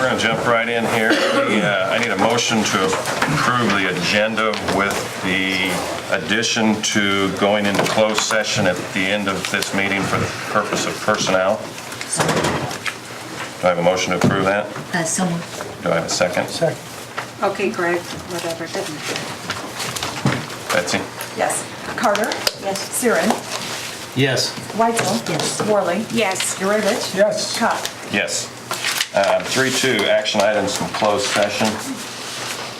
we're going to jump right in here. I need a motion to approve the agenda with the addition to going into closed session at the end of this meeting for the purpose of personnel. Do I have a motion to approve that? So moved. Do I have a second? Second. Okay, Greg, whatever, doesn't matter. Betsy? Yes. Carter? Yes. Siren? Yes. Weitzel? Yes. Worley? Yes. Yurevich? Yes. Kopp? Yes. 3.2, action items from closed session.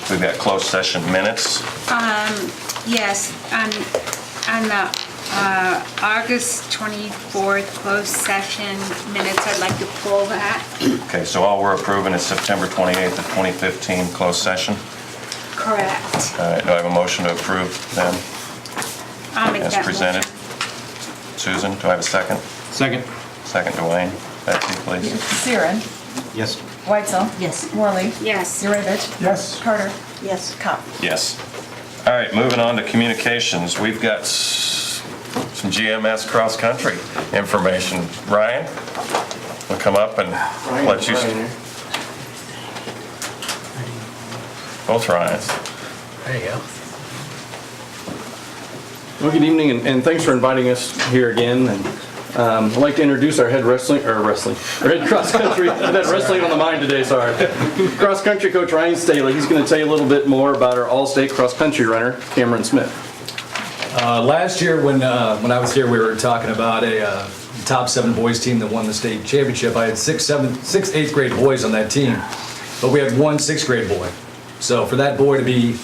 We've got closed session minutes. Yes, on the August 24th closed session minutes, I'd like to pull that. Okay, so all we're approving is September 28th of 2015 closed session. Correct. All right, do I have a motion to approve them I'll make as that presented? motion. Susan, do I have a second? Second. Second, Dwayne. Betsy, please. Siren? Yes. Weitzel? Yes. Worley? Yes. Yurevich? Yes. Carter? Yes. Kopp? Yes. All right, moving on to communications. We've got some GMS cross-country information. Ryan, we'll come up and let you... Both Ryans. There you go. Well, good evening, and thanks for inviting us here again. And I'd like to introduce our head head cross-country, I've had wrestling on the mind today, sorry. Cross-country coach Ryan Staley. He's going to tell you a little bit more about our all-state cross-country runner, Cameron Smith. Last year when I was here, we were talking about a top 7 boys team that won the state championship. I had six 8th grade boys on that team, but we had one 6th grade boy. So for that boy to be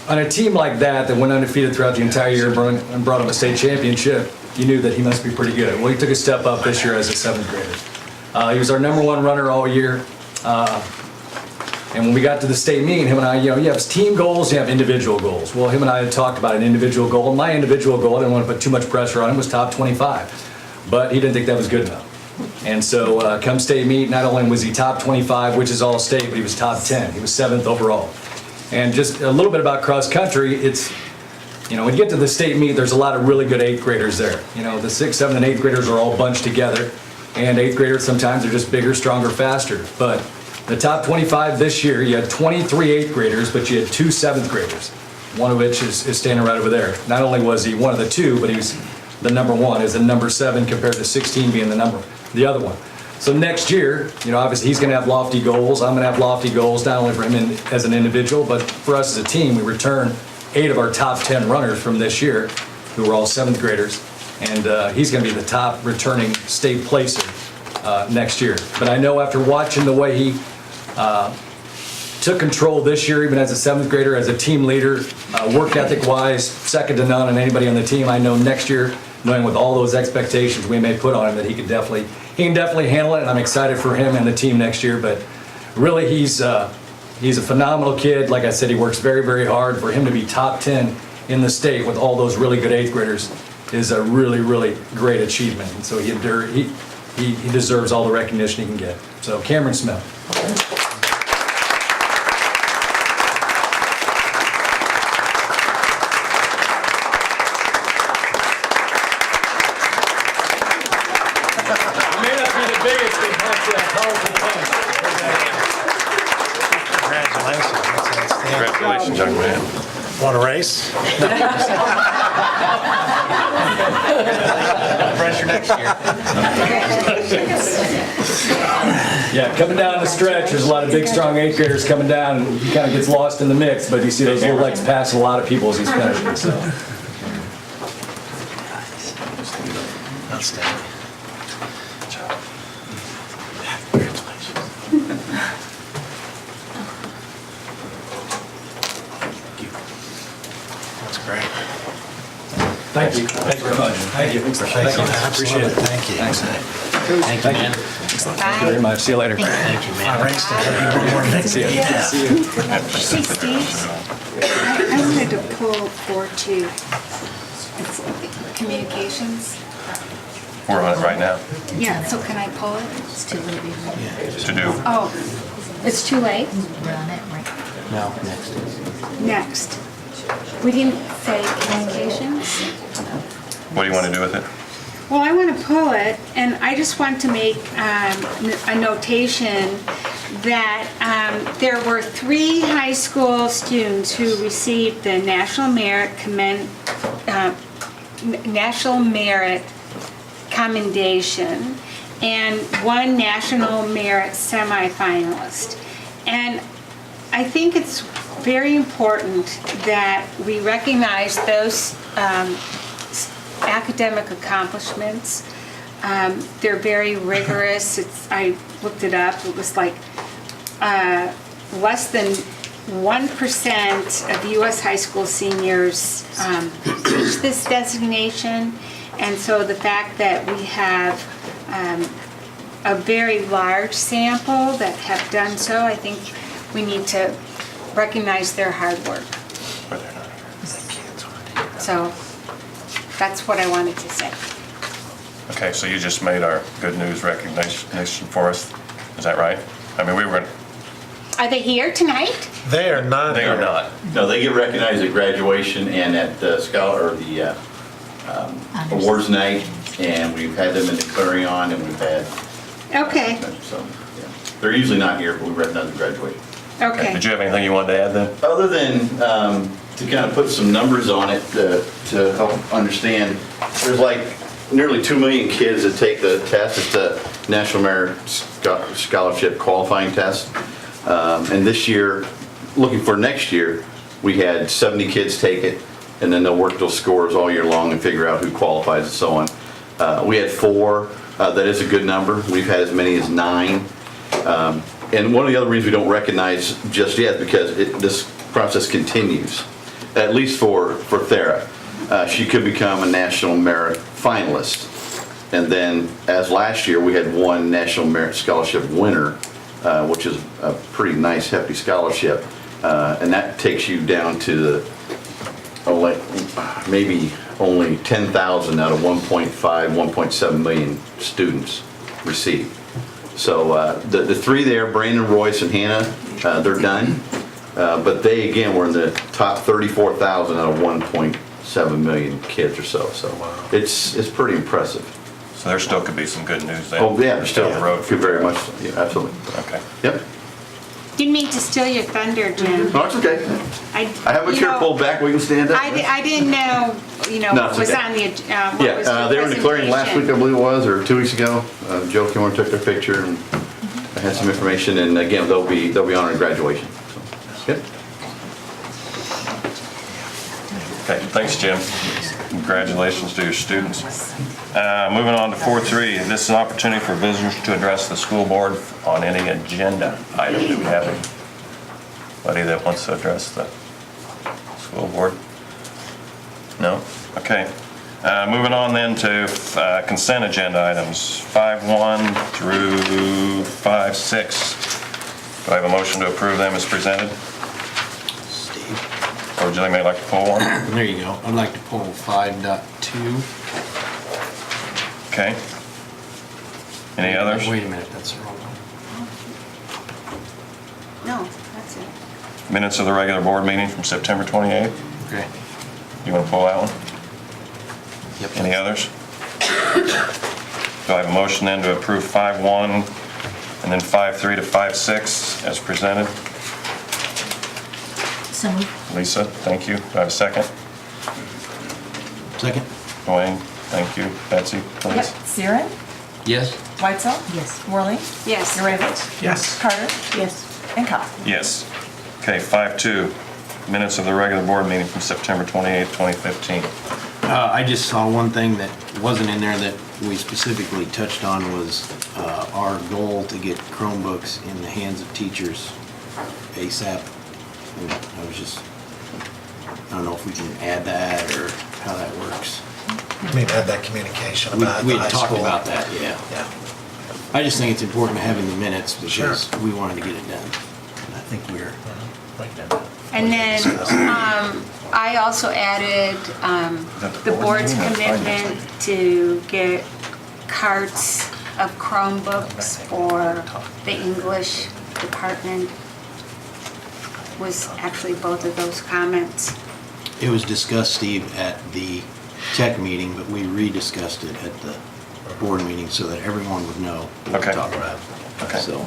on a team like that went undefeated throughout the entire year and brought him a state championship, you knew that he must be pretty good. Well, he took a step up this year as a 7th grader. He was our #1 runner all year. And when we got to the state meet, him and I, you have team goals, you have individual goals. Well, him and I had talked about an individual goal. My individual goal, I didn't want to put too much pressure on him, was top 25. But he didn't think that was good enough. And so come state meet, not only was he top 25, which is all state, but he was top 10. He was 7th overall. And just a little bit about cross country, it's, when you get to the state meet, there's a lot of really good 8th graders there. The 6th, 7th, and 8th graders are all bunched together. And 8th graders sometimes are just bigger, stronger, faster. But the top 25 this year, you had 23 8th graders, but you had 2 7th graders, one of which is standing right over there. Not only was he one of the 2, but he was the #1, is the #7 compared to 16 being the other one. So next year, obviously he's going to have lofty goals. I'm going to have lofty goals, not only for him as an individual, but for us as a team. We return 8 of our top 10 runners from this year, who were all 7th graders, and he's going to be the top returning state placer next year. But I know after watching the way he took control this year, even as a 7th grader, as a team leader, work ethic-wise, second to none on anybody on the team. I know next year, knowing with all those expectations we may put on him, that he can definitely handle it, and I'm excited for him and the team next year. But really, he's a phenomenal kid. Like I said, he works very, very hard. For him to be top 10 in the state with all those really good 8th graders is a really, really great achievement. And so he deserves all the recognition he can get. So Cameron Smith. Congratulations, young man. Want a race? Pressure next year. Yeah, coming down the stretch, there's a lot of big, strong 8th graders coming down, and he kind of gets lost in the mix, but you see those little legs passing a lot of people as he's finishing, so. Outstanding. That's great. Thank you. Thank you very much. Thank you. Thank you. I appreciate it. Thank you. Thanks. Thank you, man. Thank you very much. See you later. Thank you, man. I raced to every morning. See you. See you. Hey, Steve, I wanted to pull 4-2. It's communications. We're on it right now. Yeah, so can I pull it? It's too late. To do. Oh, it's too late? We're on it, right? No, next. Next. We didn't say communications? What do you want to do with it? Well, I want to pull it, and I just want to make a notation that there were 3 high school students who received the National Merit Commendation and 1 National Merit semifinalist. And I think it's very important that we recognize those academic accomplishments. They're very rigorous. I looked it up. It was like less than 1% of U.S. high school seniors reach this designation. And so the fact that we have a very large sample that have done so, I think we need to recognize their hard work. But they're not here. So that's what I wanted to say. Okay, so you just made our good news recognition for us. Is that right? I mean, we were, Are they here tonight? They are not. they are not. No, they get recognized at graduation and at the awards night, and we've had them in the Clarion, and we've had, Okay, so, yeah. They're usually not here, but we recognize at graduation. okay. Did you have anything you wanted to add then? Other than to kind of put some numbers on it to help understand, there's like nearly 2 million kids that take the test. It's the National Merit Scholarship qualifying test. And this year, looking for next year, we had 70 kids take it, and then they'll work those scores all year long and figure out who qualifies and so on. We had 4. That is a good number. We've had as many as 9. And one of the other reasons we don't recognize just yet is because this process continues, at least for Thera. She could become a National Merit finalist. And then, as last year, we had 1 National Merit Scholarship winner, which is a pretty nice, hefty scholarship. And that takes you down to maybe only 10,000 out of 1.5, 1.7 million students receive. So the 3 there, Brandon, Royce, and Hannah, they're done. But they, again, were in the top 34,000 out of 1.7 million kids or so. So it's pretty impressive. So there still could be some good news then. Oh, yeah, still, down the road. could very much, yeah, absolutely. Okay. Yep. Didn't mean to steal your thunder, Jim. No, it's okay. I have a you chair know, pulled back, we can stand up. I didn't know, No, what it's was okay. on the, what was Yeah, the they were in the Clarion last week, I presentation. believe it was, or 2 weeks ago. Joe came over and took their picture, and I had some information, and again, they'll be honoring graduation. So, yep. Okay, thanks, Jim. Congratulations to your students. Moving on to 4.3, this is an opportunity for visitors to address the school board on any agenda item. Do we have anybody that wants to address the school board? No? Okay. Moving on then to consent agenda items, 5.1 through 5.6. Do I have a motion to approve them as presented? Steve, Or would you like to pull one? there you go. I'd like to pull 5.2. Okay. Any others? Wait a minute, that's the wrong one. No, that's it. Minutes of the regular board meeting from September 28th. Okay. You want to pull that one? Yep. Any others? Do I have a motion then to approve 5.1 and then 5.3 to 5.6 as presented? So moved. Lisa, thank you. Do I have a second? Second? Dwayne, thank you. Betsy, Yep. please. Siren, Yes. Whitesell, Yes. Worley, Yes. Naravich, Yes. Carter, Yes. and Cobb. Yes. Okay, 5.2, minutes of the regular board meeting from September 28th, 2015. I just saw one thing that wasn't in there that we specifically touched on was our goal to get Chromebooks in the hands of teachers ASAP. And I was just, I don't know if we can add that or how that works. I mean, had that communication about We the had high talked school. about that, yeah. Yeah. I just think it's important to have in the minutes because Sure. we wanted to get it done. And I think we're, And then, I also added, the board's commitment to get carts of Chromebooks for the English department was actually both of those comments. it was discussed, Steve, at the tech meeting, but we rediscussed it at the board meeting so that everyone would know what Okay. we're talking about. Okay. So,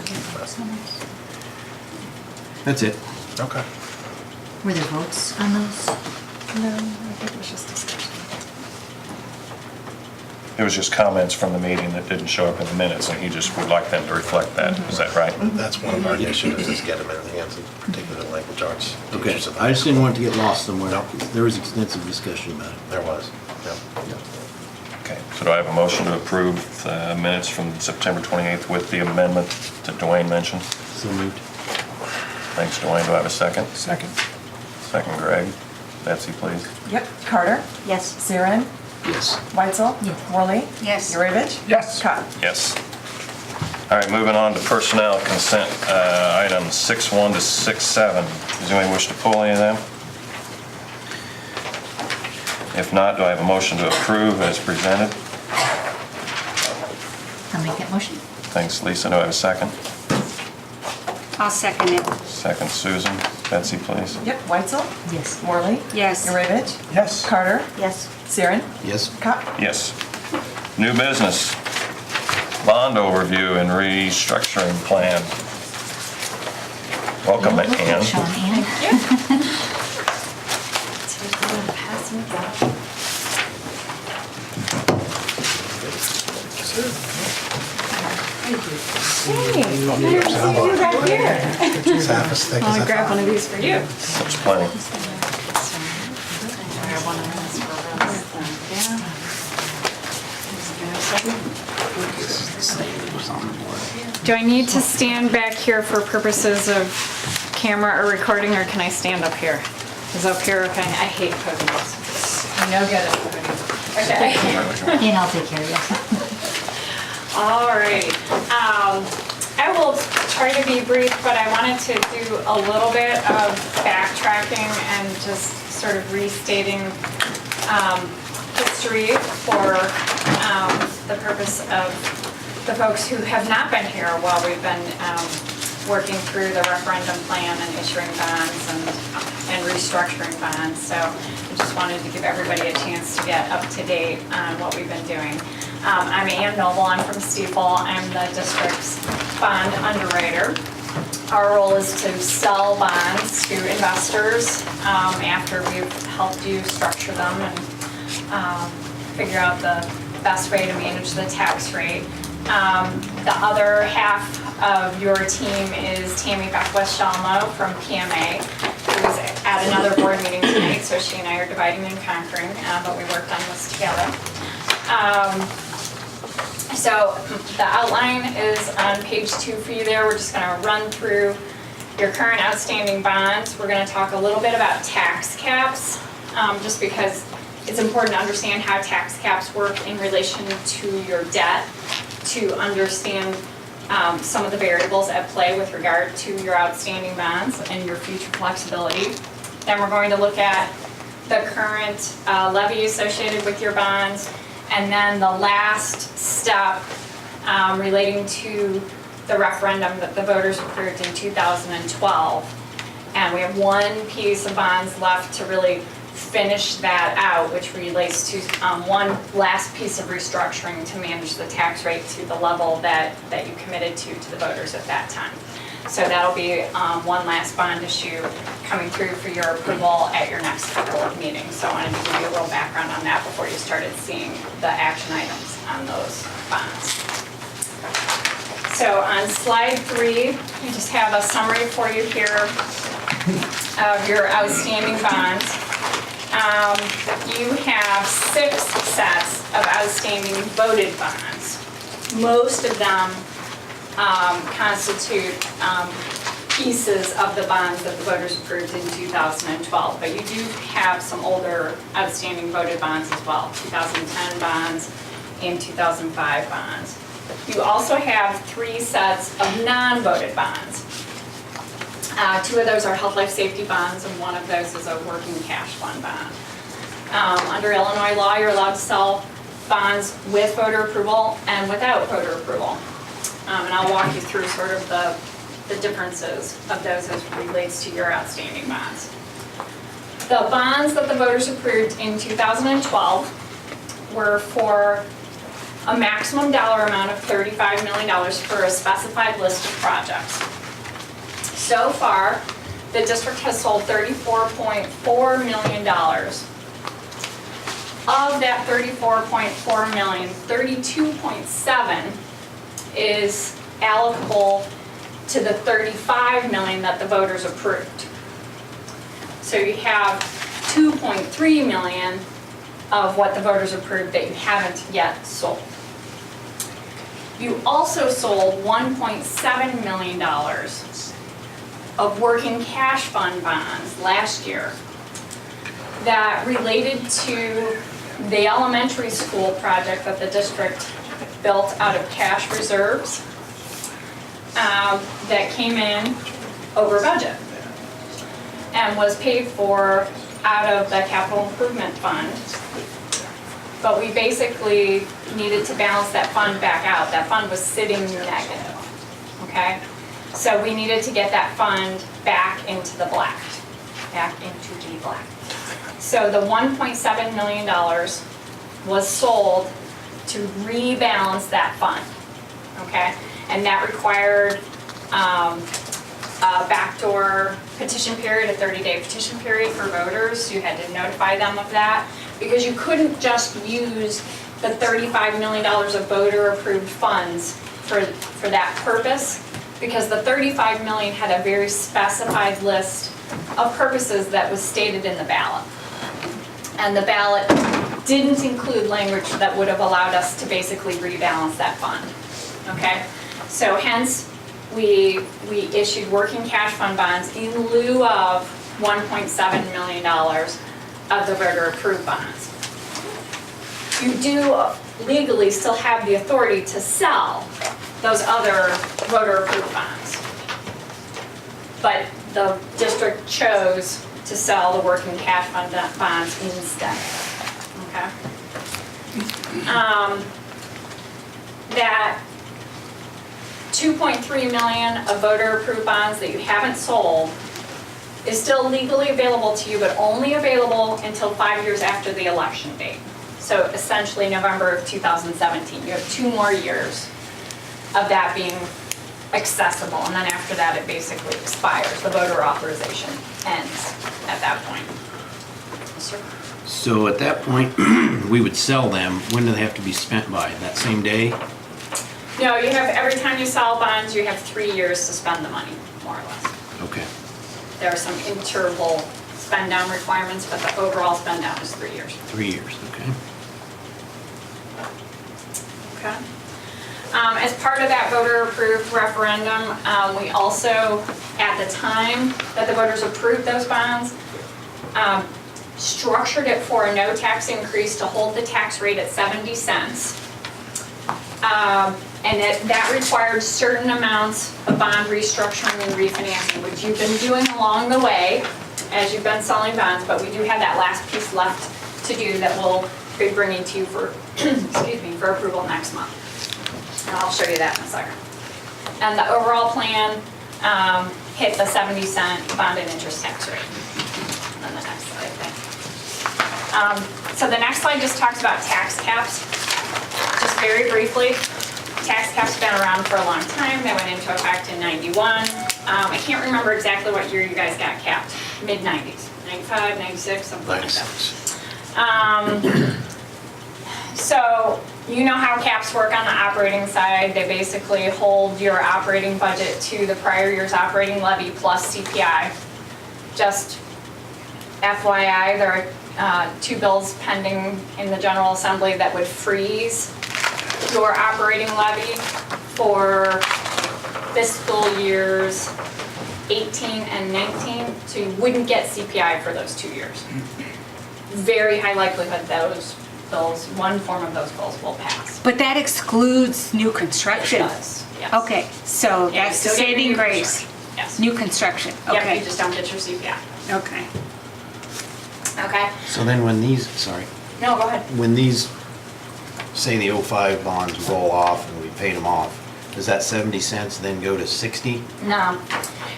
that's it. Okay. Were there votes on those? No, I think it was just discussion. It was just comments from the meeting that didn't show up in the minutes, and he just would like them to reflect that. Is that right? That's one of our issues, is get them in the hands of particularly language arts Okay, teachers. I just didn't want it to get lost somewhere. No. There was extensive discussion about it. There was, yeah. Okay, so do I have a motion to approve the minutes from September 28th with the amendment that Dwayne mentioned? So moved. Thanks, Dwayne. Do I have a second? Second. Second, Greg. Betsy, please. Yep. Carter? Yes. Siren? Yes. Weitzel? Yes. Worley? Yes. Yurevich? Yes. Cotton? Yes. All right, moving on to personnel consent, items 6-1 to 6-7. Does anyone wish to pull any of them? If not, do I have a motion to approve as presented? I'll make that motion. Thanks, Lisa. Do I have a second? I'll second it. Second, Susan. Betsy, please. Yep. Weitzel? Yes. Worley? Yes. Yurevich? Yes. Carter? Yes. Siren? Yes. Cotton? Yes. New business. Bond overview and restructuring plan. Welcome, Look at Ann. Sean, Ann. It's half as thick as I grab one thought. of these for you. There's plenty. Do I need to stand back here for purposes of camera or recording, or can I stand up here? Is up here okay? I hate podiums. No good at podiums. Okay. And I'll take care of you. All right. I will try to be brief, but I wanted to do a little bit of backtracking and just sort of restating history for the purpose of the folks who have not been here while we've been working through the referendum plan and issuing bonds and restructuring bonds. So I just wanted to give everybody a chance to get up to date on what we've been doing. I'm Ann Noble, I'm from Steeple. I'm the district's bond underwriter. Our role is to sell bonds to investors after we've helped you structure them and figure out the best way to manage the tax rate. The other half of your team is Tammy Beckwith-Shalmo from PMA, who's at another board meeting tonight, so she and I are dividing and conquering, but we worked on this together. So the outline is on page 2 for you there. We're just going to run through your current outstanding bonds. We're going to talk a little bit about tax caps, just because it's important to understand how tax caps work in relation to your debt, to understand some of the variables at play with regard to your outstanding bonds and your future flexibility. Then we're going to look at the current levy associated with your bonds, and then the last step relating to the referendum that the voters approved in 2012. And we have one piece of bonds left to really finish that out, which relates to one last piece of restructuring to manage the tax rate to the level that you committed to the voters at that time. So that'll be one last bond issue coming through for your approval at your next couple of meetings. So I wanted to give you a little background on that before you started seeing the action items on those bonds. So on slide 3, I just have a summary for you here of your outstanding bonds. You have 6 sets of outstanding voted bonds. Most of them constitute pieces of the bonds that the voters approved in 2012, but you do have some older outstanding voted bonds as well, 2010 bonds and 2005 bonds. You also have 3 sets of non-voted bonds. 2 of those are health, life, safety bonds, and 1 of those is a working cash fund bond. Under Illinois law, you're allowed to sell bonds with voter approval and without voter approval. And I'll walk you through sort of the differences of those as it relates to your outstanding bonds. The bonds that the voters approved in 2012 were for a maximum dollar amount of $35 million for a specified list of projects. So far, the district has sold $34.4 million. Of that $34.4 million, 32.7 is allocable to the $35 million that the voters approved. So you have $2.3 million of what the voters approved that you haven't yet sold. You also sold $1.7 million of working cash fund bonds last year that related to the elementary school project that the district built out of cash reserves that came in over budget and was paid for out of the capital improvement fund. But we basically needed to balance that fund back out. That fund was sitting negative, okay? So we needed to get that fund back into the black, So the $1.7 million was sold to rebalance that fund, okay? And that required a backdoor petition period, a 30-day petition period for voters. You had to notify them of that because you couldn't just use the $35 million of voter-approved funds for that purpose, because the $35 million had a very specified list of purposes that was stated in the ballot. And the ballot didn't include language that would have allowed us to basically rebalance that fund, okay? So hence, we issued working cash fund bonds in lieu of $1.7 million of the voter-approved bonds. You do legally still have the authority to sell those other voter-approved bonds. But the district chose to sell the working cash fund bonds instead, okay? That $2.3 million of voter-approved bonds that you haven't sold is still legally available to you, but only available until 5 years after the election date. So essentially November of 2017. You have 2 more years of that being accessible, and then after that it basically expires. The voter authorization ends at that point. Sir? So at that point, we would sell them. When do they have to be spent by? That same day? No, you have, every time you sell bonds, you have 3 years to spend the money, more or less. Okay. There are some interval spend down requirements, but the overall spend down is 3 years. 3 years, okay. Okay. As part of that voter-approved referendum, we also, at the time that the voters approved those bonds, structured it for a no tax increase to hold the tax rate at 70 cents. And that required certain amounts of bond restructuring and refinancing, which you've been doing along the way as you've been selling bonds, but we do have that last piece left to do that we'll be bringing to you for, excuse me, for approval next month. And I'll show you that in a second. And the overall plan hit the 70-cent bond and interest tax rate. And then the next slide, I think. So the next slide just talks about tax caps. Just very briefly, tax caps have been around for a long time. They went into effect in '91. I can't remember exactly what year you guys got capped. Mid-90s, 95, 96, something like that. So you know how caps work on the operating side. They basically hold your operating budget to the prior year's operating levy plus CPI. Just FYI, there are 2 bills pending in the General Assembly that would freeze your operating levy for fiscal years 18 and 19, so you wouldn't get CPI for those 2 years. Very high likelihood those bills, one form of those bills will pass. But that excludes new construction? It does, yes. Okay, so Yeah, you that's the still get your saving new grace? construction. Yes. New construction, Yep, you okay. just don't get your CPI. Okay. Okay? So then when these, sorry, No, go ahead. when these, say the 05 bonds roll off and we paid them off, does that 70 cents then go to 60? No,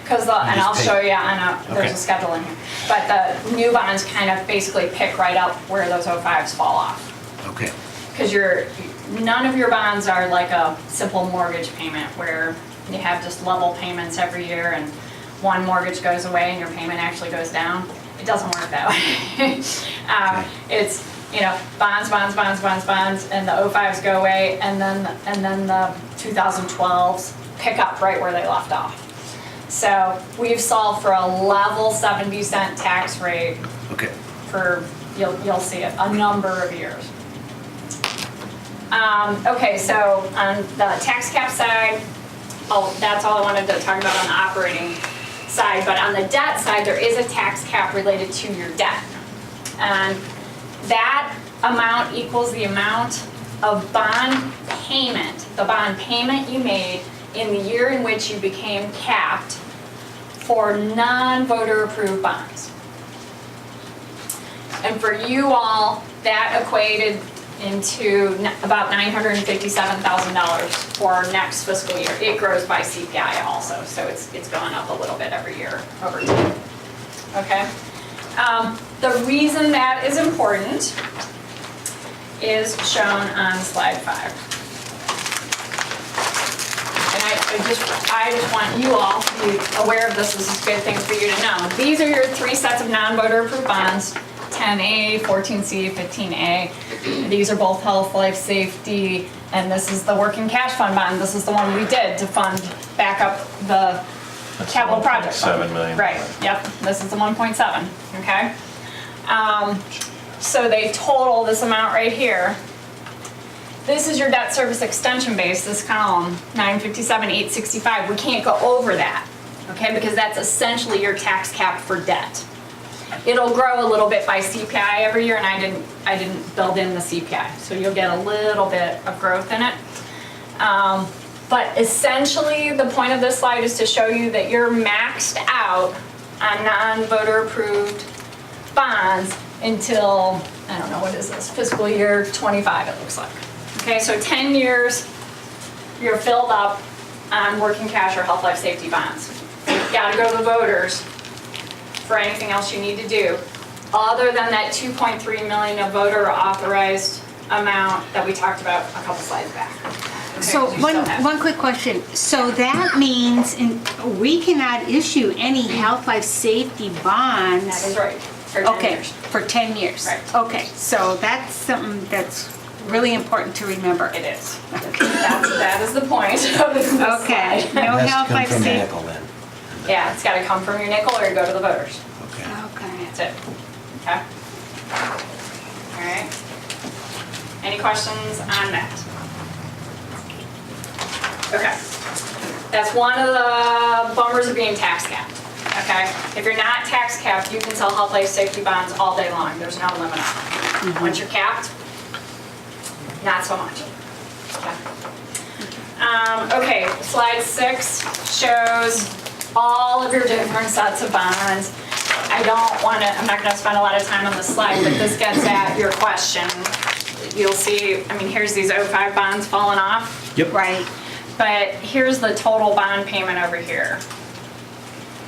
because and I'll just show pay- you on a, there's Okay. a schedule in here. But the new bonds kind of basically pick right up where those 05s fall off. Okay. Because none of your bonds are like a simple mortgage payment where you have just level payments every year and one mortgage goes away and your payment actually goes down. It doesn't work that way. It's, you know, bonds, and the 05s go away, and then the 2012s pick up right where they left off. So we've solved for a level 70-cent tax rate Okay. for, you'll see it, a number of years. Okay, so on the tax cap side, that's all I wanted to talk about on the operating side, but on the debt side, there is a tax cap related to your debt. And that amount equals the amount of bond payment, the bond payment you made in the year in which you became capped for non-voter approved bonds. And for you all, that equated into about $957,000 for our next fiscal year. It grows by CPI also, so it's going up a little bit every year over time. Okay? The reason that is important is shown on slide 5. And I just want you all to be aware of this. This is a good thing for you to know. These are your 3 sets of non-voter approved bonds, 10A, 14C, 15A. These are both health, life, safety, and this is the working cash fund bond. This is the one we did to fund back up the That's capital project fund. 1.7 million. Right, yep, this is the 1.7, okay? So they total this amount right here. This is your debt service extension base, this column, 957, 865. We can't go over that, okay? Because that's essentially your tax cap for debt. It'll grow a little bit by CPI every year, and I didn't build in the CPI, so you'll get a little bit of growth in it. But essentially, the point of this slide is to show you that you're maxed out on non-voter approved bonds until, I don't know, what is this, fiscal year 25 it looks like. Okay, so 10 years, you're filled up on working cash or health, life, safety bonds. You've got to go to the voters for anything else you need to do, other than that 2.3 million of voter authorized amount that we talked about a couple slides back. Okay, So you still have- one quick question. So that means we cannot issue any health, life, safety bonds. That is right, for 10 Okay, years. for 10 years. Right. Okay, so that's something that's really important to remember. It is. That is the point of this Okay, slide. no It has to health, come life, from the safety. nickel then. Yeah, it's gotta come from your nickel or you go to the voters. Okay. Okay. That's it. Okay? All right. Any questions on that? Okay. That's one of the bummers of being tax capped. Okay? If you're not tax capped, you can sell health, life, safety bonds all day long. There's no limit on it. Once you're capped, not so much. Okay, slide 6 shows all of your different sets of bonds. I'm not gonna spend a lot of time on this slide, but this gets at your question. You'll see, I mean, here's these 05 bonds falling off. Yep. Right. But here's the total bond payment over here.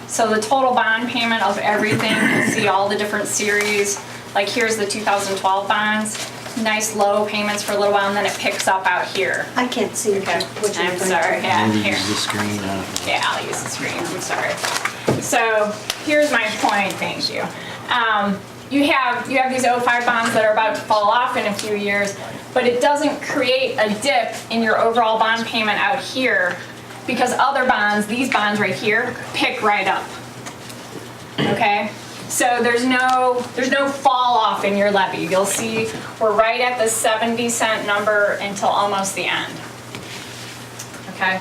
So the total bond payment of everything, you see all the different series. Like here's the 2012 bonds. Nice low payments for a little while, and then it picks up out here. I can't see Okay, what you're I'm going to. sorry, yeah, Maybe here. use the screen. I don't know. Yeah, I'll use the screen, I'm sorry. So here's my point, thank you. You have these 05 bonds that are about to fall off in a few years, but it doesn't create a dip in your overall bond payment out here because other bonds, these bonds right here, pick right up. Okay? So there's no fall off in your levy. You'll see we're right at the 70-cent number until almost the end. Okay?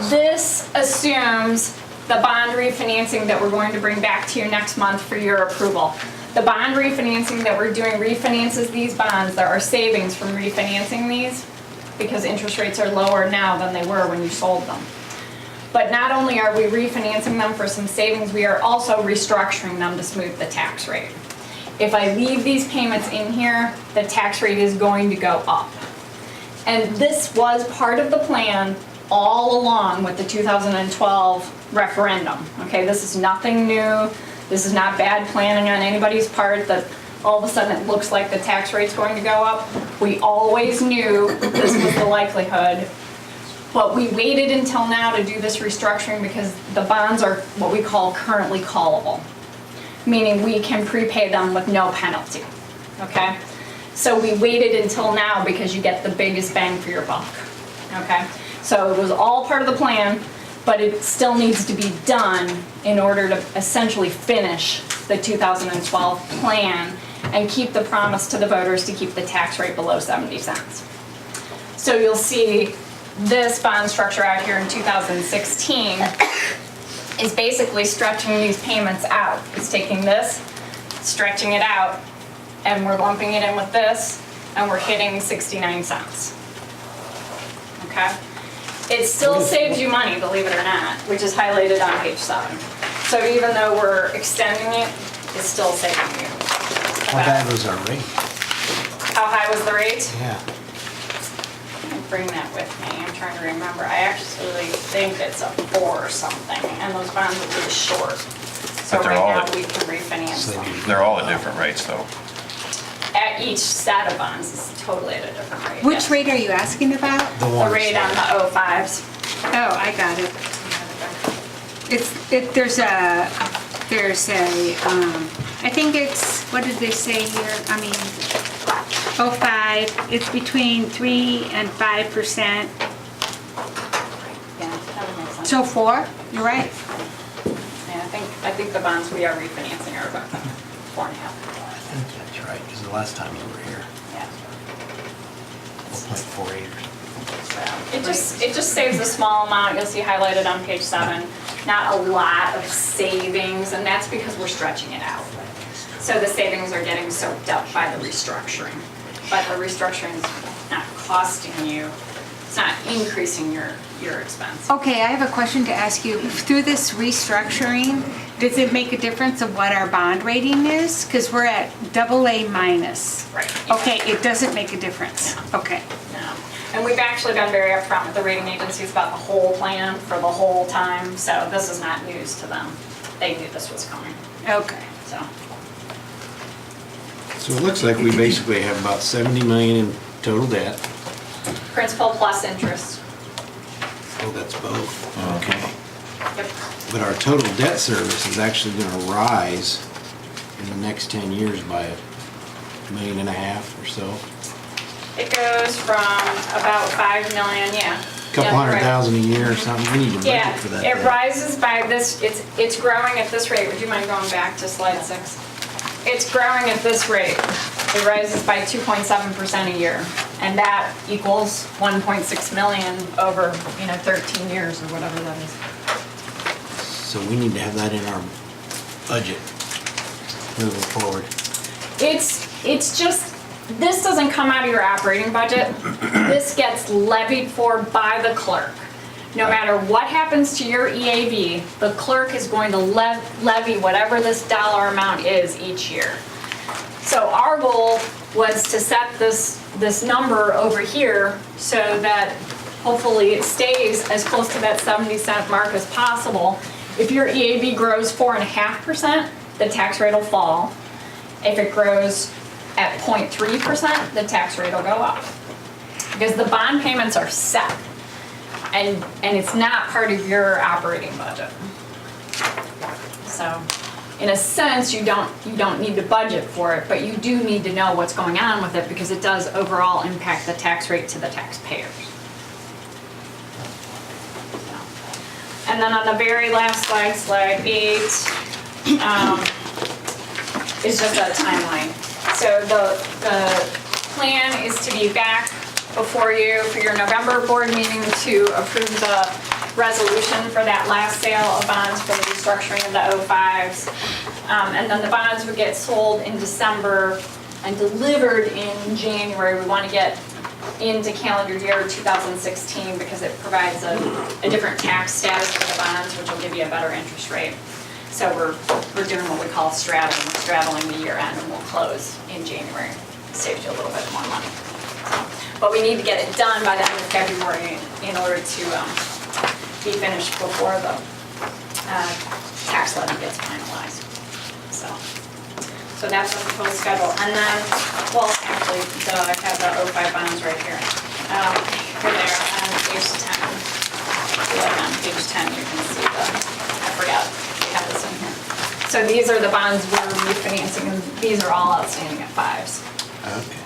This assumes the bond refinancing that we're going to bring back to you next month for your approval. The bond refinancing that we're doing refinances these bonds. There are savings from refinancing these because interest rates are lower now than they were when you sold them. But not only are we refinancing them for some savings, we are also restructuring them to smooth the tax rate. If I leave these payments in here, the tax rate is going to go up. And this was part of the plan all along with the 2012 referendum. Okay, this is nothing new. This is not bad planning on anybody's part. The all of a sudden it looks like the tax rate's going to go up. We always knew this was the likelihood, but we waited until now to do this restructuring because the bonds are what we call currently callable, meaning we can prepay them with no penalty, okay? So we waited until now because you get the biggest bang for your buck, okay? So it was all part of the plan, but it still needs to be done in order to essentially finish the 2012 plan and keep the promise to the voters to keep the tax rate below 70 cents. So you'll see this bond structure out here in 2016 is basically stretching these payments out. It's taking this, stretching it out, and we're lumping it in with this, and we're hitting 69 cents. Okay? It still saves you money, believe it or not, which is highlighted on page 7. So even though we're extending it, it's still saving you. How bad was our rate? How high was the rate? Yeah. Bring that with me. I'm trying to remember. I actually think it's a 4 or something, and those bonds are really short. So But they're right all now at- we can refinance them. They're all at different rates, though. At each set of bonds is totally at a different rate. Which yes. rate are you asking about? The The ones rate on the that- 05s. Oh, I got it. I think it's, what did they say here? I mean, 05, it's between 3 and 5%. Yeah, that would make sense. So 4, you're right. Yeah, I think the bonds we are refinancing are about 4.5. I think that's right, because the last time you were here, Yeah. 4.48 or something. So it just saves a small amount. You'll see highlighted on page 7. Not a lot of savings, and that's because we're stretching it out. So the savings are getting soaked up by the restructuring. But the restructuring is not costing you, it's not increasing your expense. Okay, I have a question to ask you. Through this restructuring, does it make a difference of what our bond rating is? Because we're at AA minus. Right. Okay, it doesn't make a difference. Okay. No. And we've actually been very upfront with the rating agencies about the whole plan for the whole time, so this is not news to them. They knew this was coming, Okay. so. So it looks like we basically have about 70 million in total debt. Principal plus interest. Oh, that's both. Okay. Yep. But our total debt service is actually gonna rise in the next 10 years by $1.5 million or so. It goes from about 5 million, yeah. Couple Yeah, hundred right. thousand a year or something. We need to Yeah, budget for that. it thing. rises by this, it's growing at this rate. Would you mind going back to slide 6? It's growing at this rate. It rises by 2.7% a year. And that equals 1.6 million over, 13 years or whatever that is. So we need to have that in our budget moving forward. It's just, this doesn't come out of your operating budget. This gets levied for by the clerk. No matter what happens to your EAV, the clerk is going to levy whatever this dollar amount is each year. So our goal was to set this number over here so that hopefully it stays as close to that 70-cent mark as possible. If your EAV grows 4.5%, the tax rate will fall. If it grows at 0.3%, the tax rate will go up. Because the bond payments are set. And it's not part of your operating budget. So, in a sense, you don't need to budget for it, but you do need to know what's going on with it because it does overall impact the tax rate to the taxpayers. So. And then on the very last slide, slide 8, is just a timeline. So the plan is to be back before you for your November board meeting to approve the resolution for that last sale of bonds for the restructuring of the 05s. And then the bonds would get sold in December and delivered in January. We want to get into calendar year 2016 because it provides a different tax status for the bonds, which will give you a better interest rate. So we're doing what we call straddling. We're straddling the year end and we'll close in January. It saves you a little bit more money. But we need to get it done by the end of February in order to be finished before the tax levy gets finalized. So So that's the proposed schedule. And then, well, actually, I have the 05 bonds right here. Here they are on page 10. Like on page 10, you can see I forgot, we have this in here. So these are the bonds we're refinancing, and these are all outstanding at 5s. Okay.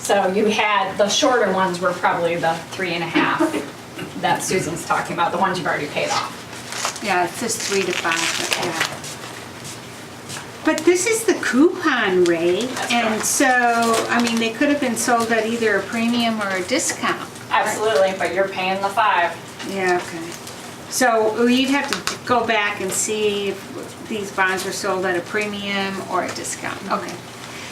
So you had, the shorter ones were probably the 3.5 that Susan's talking about, the ones you've already paid off. Yeah, it says 3 to 5, but yeah. But this is the coupon rate, That's and correct. so, I mean, they could have been sold at either a premium or a discount. Absolutely, but you're paying the 5. Yeah, okay. So you'd have to go back and see if these bonds were sold at a premium or a discount. Okay.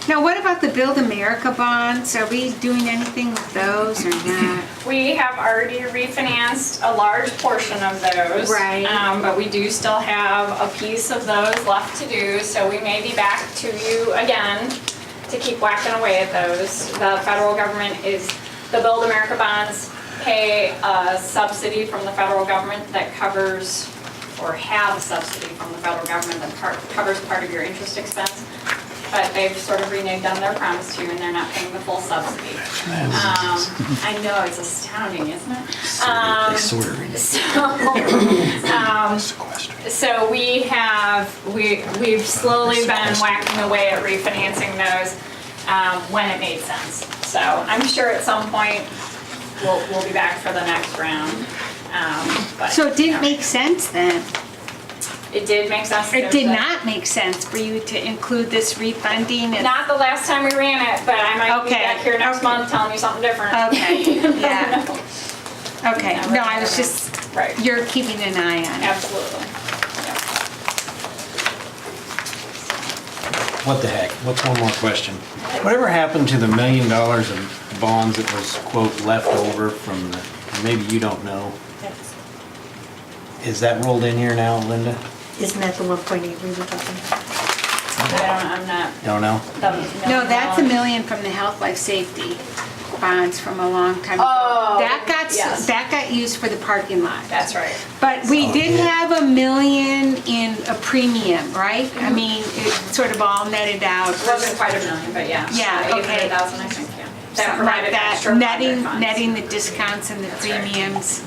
Now, what about the Build America bonds? Are we doing anything with those or not? We have already refinanced a large portion of those. Right. But we do still have a piece of those left to do, so we may be back to you again to keep whacking away at those. The federal government the Build America bonds pay a subsidy from the federal government that covers, or have a subsidy from the federal government that covers part of your interest expense. But they've sort of reneged on their promise to you, and they're not paying the full subsidy. I know, it's astounding, isn't it? They sort of So we've slowly been whacking away at refinancing those when it made sense. So I'm sure at some point we'll be back for the next round. But, So it didn't make sense then? It did make sense. It did not make sense for you to include this refunding? and- Not the last time we ran it, but I might be Okay, back here next okay. month telling you something different. Okay, yeah. Okay, Yeah, no, I was just, Right. you're keeping an eye on it. Absolutely. Yep. What the heck? What's one more question? Whatever happened to the $1 million of bonds that was, quote, left over from the, maybe you don't know? Is that rolled in here now, Linda? Isn't that the 1.8 we were talking about? I'm not. Don't know? No, that's $1 million from the health, life, safety bonds from a long time ago. Oh, yes. That got used for the parking lot. That's right. But we did have $1 million in a premium, right? I mean, it sort of all netted out. It wasn't quite $1 million, but yeah. Yeah, okay. 800,000, I think, yeah. That Something like provided that, extra project funds. netting the discounts and the That's right. premiums.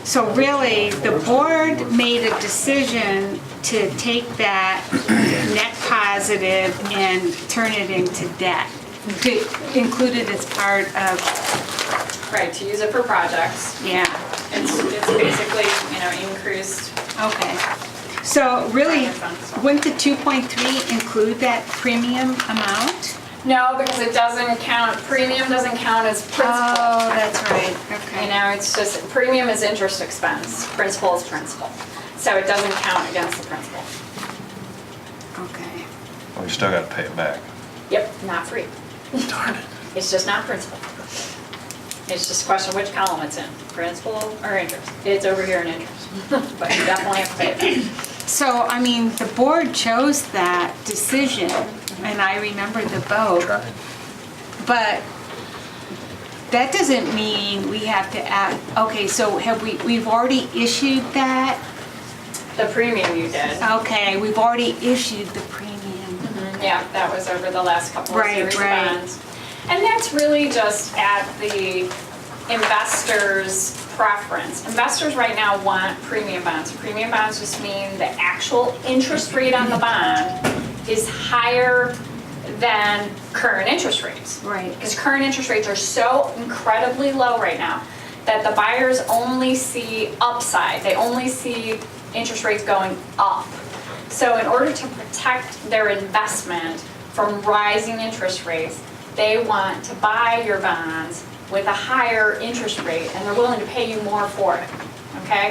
So really, the board made a decision to take that net positive and turn it into debt, to include it as part of, Right, to use it for projects. yeah, It's basically, increased. okay. So really, wouldn't the 2.3 include that premium amount? No, because it doesn't count, premium doesn't count as principal. Oh, that's right, okay. It's just, premium is interest expense, principal is principal. So it doesn't count against the principal. Okay. We still got to pay it back. Yep, not free. Darn it. It's just not principal. It's just a question of which column it's in, principal or interest. It's over here in interest, but you definitely have to pay it back. So, I mean, the board chose that decision, and I remember the vote, but that doesn't mean we have to add, okay, so we've already issued that? The premium you did. Okay, we've already issued the premium. Yeah, that was over the last couple of Right, series of right. bonds. And that's really just at the investor's preference. Investors right now want premium bonds. Premium bonds just mean the actual interest rate on the bond is higher than current interest rates. Right. Because current interest rates are so incredibly low right now that the buyers only see upside. They only see interest rates going up. So in order to protect their investment from rising interest rates, they want to buy your bonds with a higher interest rate, and they're willing to pay you more for it, okay?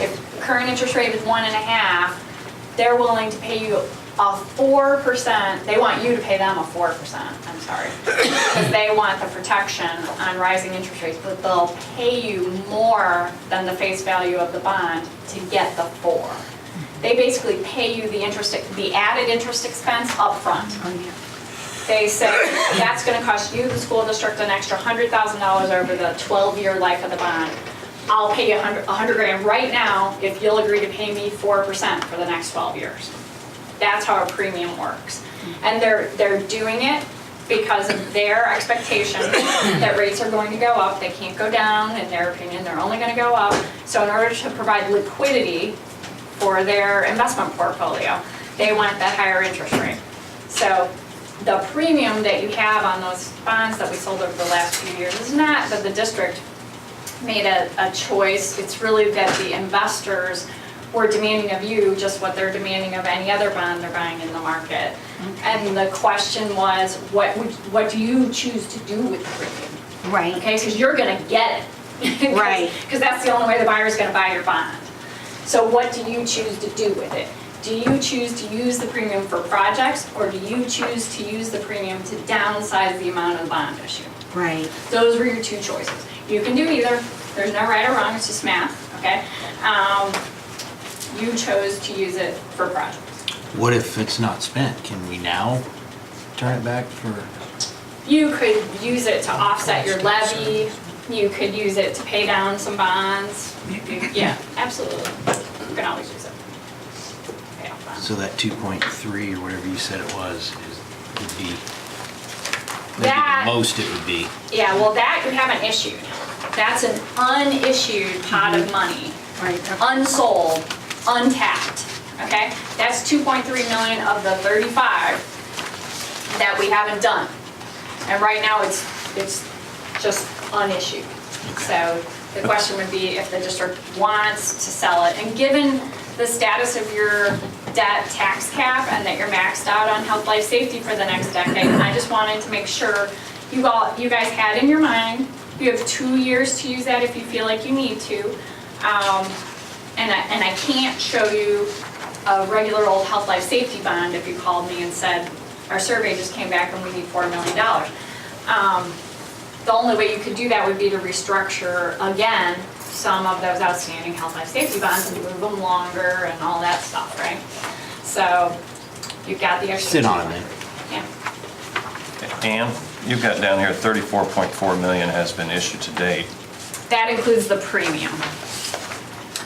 If the current interest rate is 1.5, they're willing to pay you a 4%, they want you to pay them a 4%, I'm sorry, because they want the protection on rising interest rates, but they'll pay you more than the face value of the bond to get the 4. They basically pay you the added interest expense up front. They say, that's gonna cost you, the school district, an extra $100,000 over the 12-year life of the bond. I'll pay you $100,000 right now if you'll agree to pay me 4% for the next 12 years. That's how a premium works. And they're doing it because of their expectation that rates are going to go up. They can't go down, in their opinion, they're only gonna go up. So in order to provide liquidity for their investment portfolio, they want that higher interest rate. So the premium that you have on those bonds that we sold over the last few years is not that the district made a choice. It's really that the investors were demanding of you just what they're demanding of any other bond they're buying in the market. And the question was, what do you choose to do with the premium? Right. Okay, because you're gonna get it. Right. Because that's the only way the buyer's gonna buy your bond. So what do you choose to do with it? Do you choose to use the premium for projects, or do you choose to use the premium to downsize the amount of the bond issue? Right. Those were your two choices. You can do either. There's no right or wrong, it's just math, okay? You chose to use it for projects. What if it's not spent? Can we now turn it back for? You could use it to offset your levy. You could use it to pay down some bonds. Yeah, absolutely. You can always use it. Pay off bonds. So that 2.3 or whatever you said it was, would be maybe That- the most it would be. Yeah, well, that you haven't issued. That's an unissued pot of money, Right. unsold, untapped, okay? That's 2.3 million of the 35 that we haven't done. And right now, it's just unissued. So the question would be if the district wants to sell it. And given the status of your debt tax cap and that you're maxed out on health, life, safety for the next decade, I just wanted to make sure you guys had in your mind, you have 2 years to use that if you feel like you need to. And I can't show you a regular old health, life, safety bond if you called me and said, our survey just came back and we need $4 million. The only way you could do that would be to restructure again some of those outstanding health, life, safety bonds and move them longer and all that stuff, right? So you've got the extra. Sit on it then. Yeah. Ann, you've got down here 34.4 million has been issued to date. That includes the premium.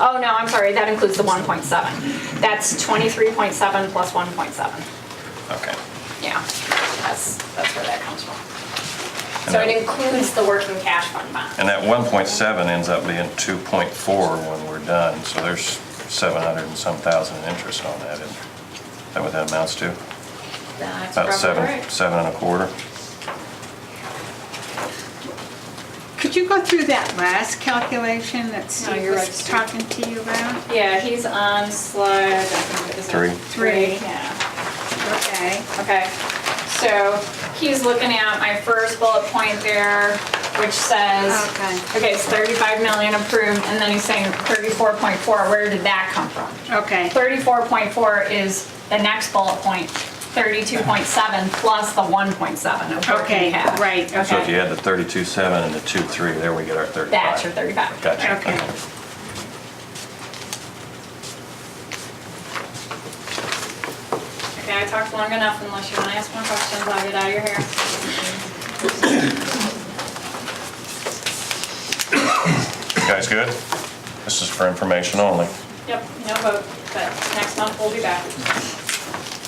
Oh, no, I'm sorry, that includes the 1.7. That's 23.7 plus 1.7. Okay. Yeah, that's where that comes from. So it includes the working cash fund bond. And that 1.7 ends up being 2.4 when we're done, so there's 700 and some thousand in interest on that. Is that what that amounts to? That's About probably right. 7.25. Could you go through that last calculation that No, Steve you're was right, Steve. talking to you about? Yeah, he's on slide, I think it is. 3. 3. Yeah. Okay. Okay, so he's looking at my first bullet point there, which says, okay, it's 35 million approved, and then he's saying 34.4, where did that come from? Okay. 34.4 is the next bullet point, 32.7 plus the 1.7 of what we Okay, have. right, So if you okay. add the 32.7 and the 2.3, there we get our 35. That's your 35. Gotcha. Okay. Okay, I talked long enough, unless you want to ask more questions, I'll get out of your hair. You guys good? This is for information only. Yep, no vote, but next month we'll be back.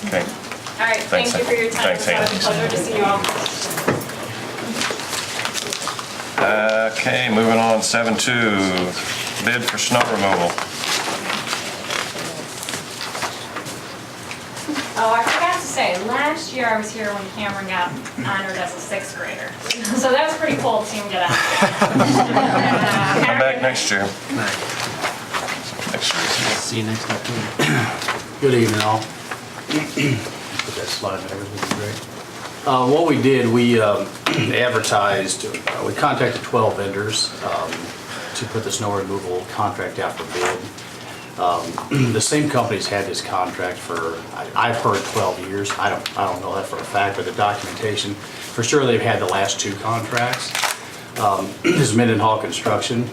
Okay. All right, thank Thanks, you for your time. thanks, It's Ann. a pleasure to see you all. Okay, moving on, 7.2, bid for snow removal. Oh, I forgot to say, last year I was here when Cameron got honored as a 6th grader. So that was pretty cool to see him get out. Come back next year. Next year. See you next October. Good evening, all. Put that slide there, would be great. What we did, we advertised, we contacted 12 vendors to put the snow removal contract out for bid. The same company's had this contract for, I've heard 12 years. I don't know that for a fact, but the documentation, for sure they've had the last 2 contracts. This is Mendenhall Construction.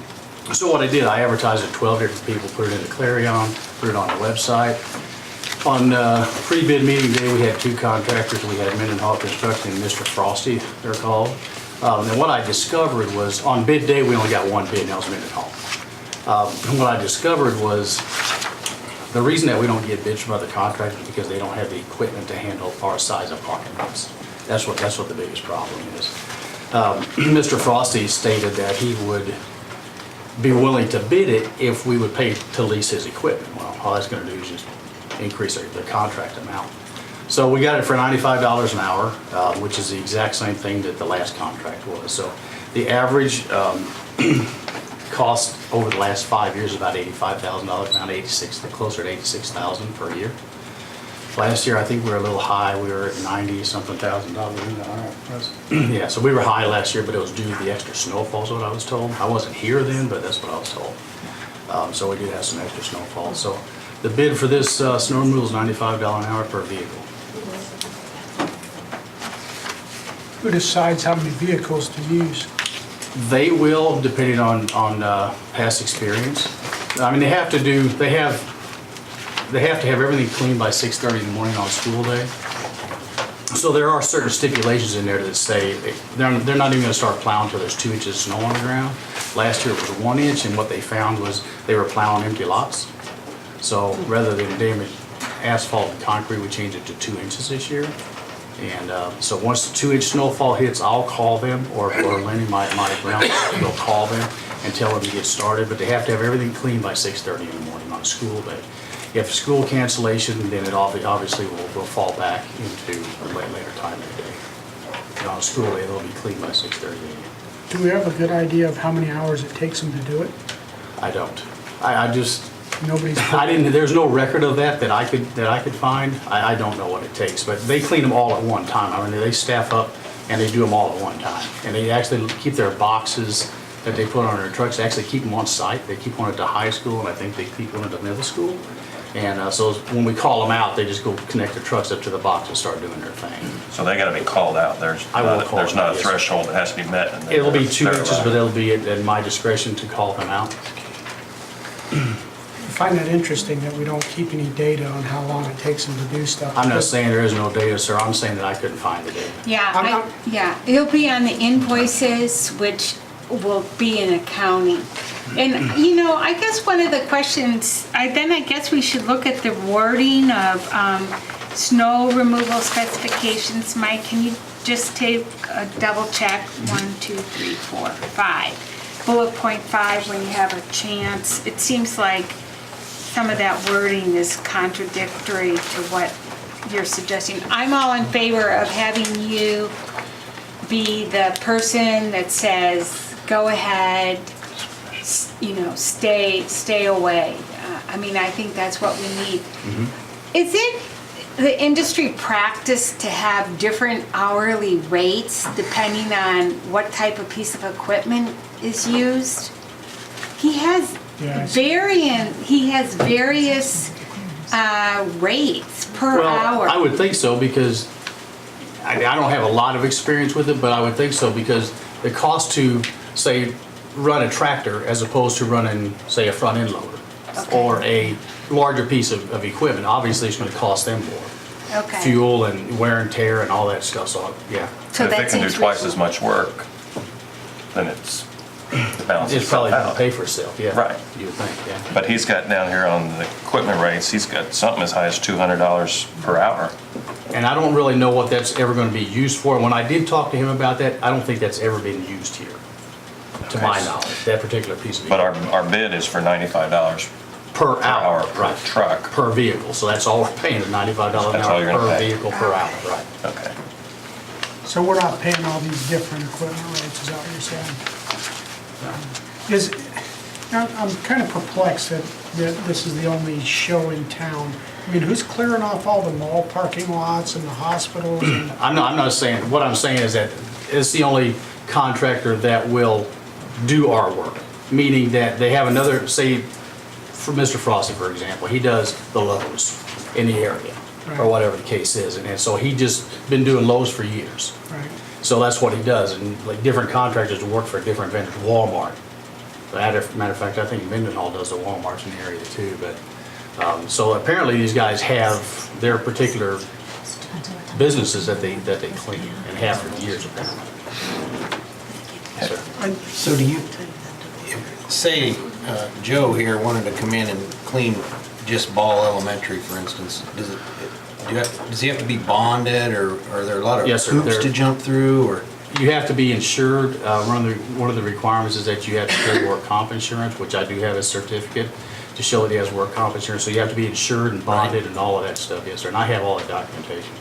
So what I did, I advertised it to 12 different people, put it in the Clarion, put it on the website. On pre-bid meeting day, we had 2 contractors. We had Mendenhall Construction and Mr. Frosty, they're called. And what I discovered was, on bid day, we only got 1 bid, and that was Mendenhall. And what I discovered was, The reason that we don't get bids from other contractors is because they don't have the equipment to handle our size of parking lots. That's what the biggest problem is. Mr. Frosty stated that he would be willing to bid it if we would pay to lease his equipment. Well, all that's gonna do is just increase the contract amount. So we got it for $95 an hour, which is the exact same thing that the last contract was. So the average cost over the last 5 years is about $85,000, around 86, closer to 86,000 per year. Last year, I think we were a little high. We were at 90-something thousand dollars. Yeah, so we were high last year, but it was due to the extra snowfall, is what I was told. I wasn't here then, but that's what I was told. So we did have some extra snowfall. So the bid for this snow removal is $95 an hour per vehicle. Who decides how many vehicles to use? They will, depending on past experience. I mean, they have to have everything cleaned by 6:30 in the morning on school day. So there are certain stipulations in there that say they're not even gonna start plowing until there's 2 inches of snow on the ground. Last year it was 1 inch, and what they found was they were plowing empty lots. So rather than damage asphalt and concrete, we changed it to 2 inches this year. And so once the 2-inch snowfall hits, I'll call them, or Lenny, my ground, will call them and tell them to get started, but they have to have everything cleaned by 6:30 in the morning on a school day. If school cancellation, then it obviously will fall back into a later time of the day. And on a school day, they'll be cleaned by 6:30 a.m. Do we have a good idea of how many hours it takes them to do it? I don't. I just, Nobody's. there's no record of that I could find. I don't know what it takes, but they clean them all at one time. I mean, they staff up and they do them all at one time. And they actually keep their boxes that they put on their trucks, they actually keep them on site. They keep one at the high school, and I think they keep one at the middle school. And so when we call them out, they just go connect their trucks up to the box and start doing their thing. So they gotta be called out. There's not a yes. threshold that has to be met. And then It'll be they're 2 inches, allowed. but it'll be at my discretion to call them out. I find that interesting that we don't keep any data on how long it takes them to do stuff. I'm not saying there is no data, sir. I'm saying that I couldn't find the data. Yeah, it'll be on the invoices, which will be in accounting. And, I guess one of the questions, I guess we should look at the wording of snow removal specifications. Mike, can you just take a double check? 1, 2, 3, 4, 5. Bullet point 5, when you have a chance. It seems like some of that wording is contradictory to what you're suggesting. I'm all in favor of having you be the person that says, go ahead, stay away. I mean, I think that's what we need. Is it the industry practice to have different hourly rates depending on what type of piece of equipment is used? He has various rates per hour. I would think so, because I don't have a lot of experience with it, but I would think so, because the cost to, say, run a tractor as opposed to running, say, a front end loader or a larger piece of equipment, obviously it's going to cost them more. Okay. Fuel and wear and tear and all that stuff, so, yeah. So And if that it can do seems twice as reasonable. much work, then it balances It's probably itself going to out. pay for itself, yeah. Right. You would think, yeah. But he's got down here on the equipment rates, he's got something as high as $200 per hour. And I don't really know what that's ever going to be used for. When I did talk to him about that, I don't think that's ever been used here, to my knowledge, that particular piece of But equipment. our bid is for $95 Per hour, per right. truck. Per vehicle, so that's all we're paying, is $95 an That's all hour you're gonna per pay. vehicle per hour, right. Okay. So we're not paying all these different equipment rates, is that what you're saying? I'm kind of perplexed that this is the only show in town. I mean, who's clearing off all the mall parking lots and the hospitals? And I'm not saying, what I'm saying is that it's the only contractor that will do our work, meaning that they have another, say, for Mr. Frosty, for example, he does the Lowe's in the area, or whatever the case is, and so he just been doing Lowe's for years. right. So that's what he does, and like different contractors work for different vendors, Walmart. Matter of fact, I think Mendenhall does the Walmarts in the area too, but, so apparently these guys have their particular businesses that they clean and have for years apparently. Yes, sir. So do you, say, Joe here wanted to come in and clean just Ball Elementary, for instance, does he have to be bonded, or are there a lot of Yes, sir. hoops to jump through, or? You have to be insured. One of the requirements is that you have to carry work comp insurance, which I do have a certificate to show that he has work comp insurance. So you have to be insured and bonded and all of that stuff, yes, sir. And I have all the documentation.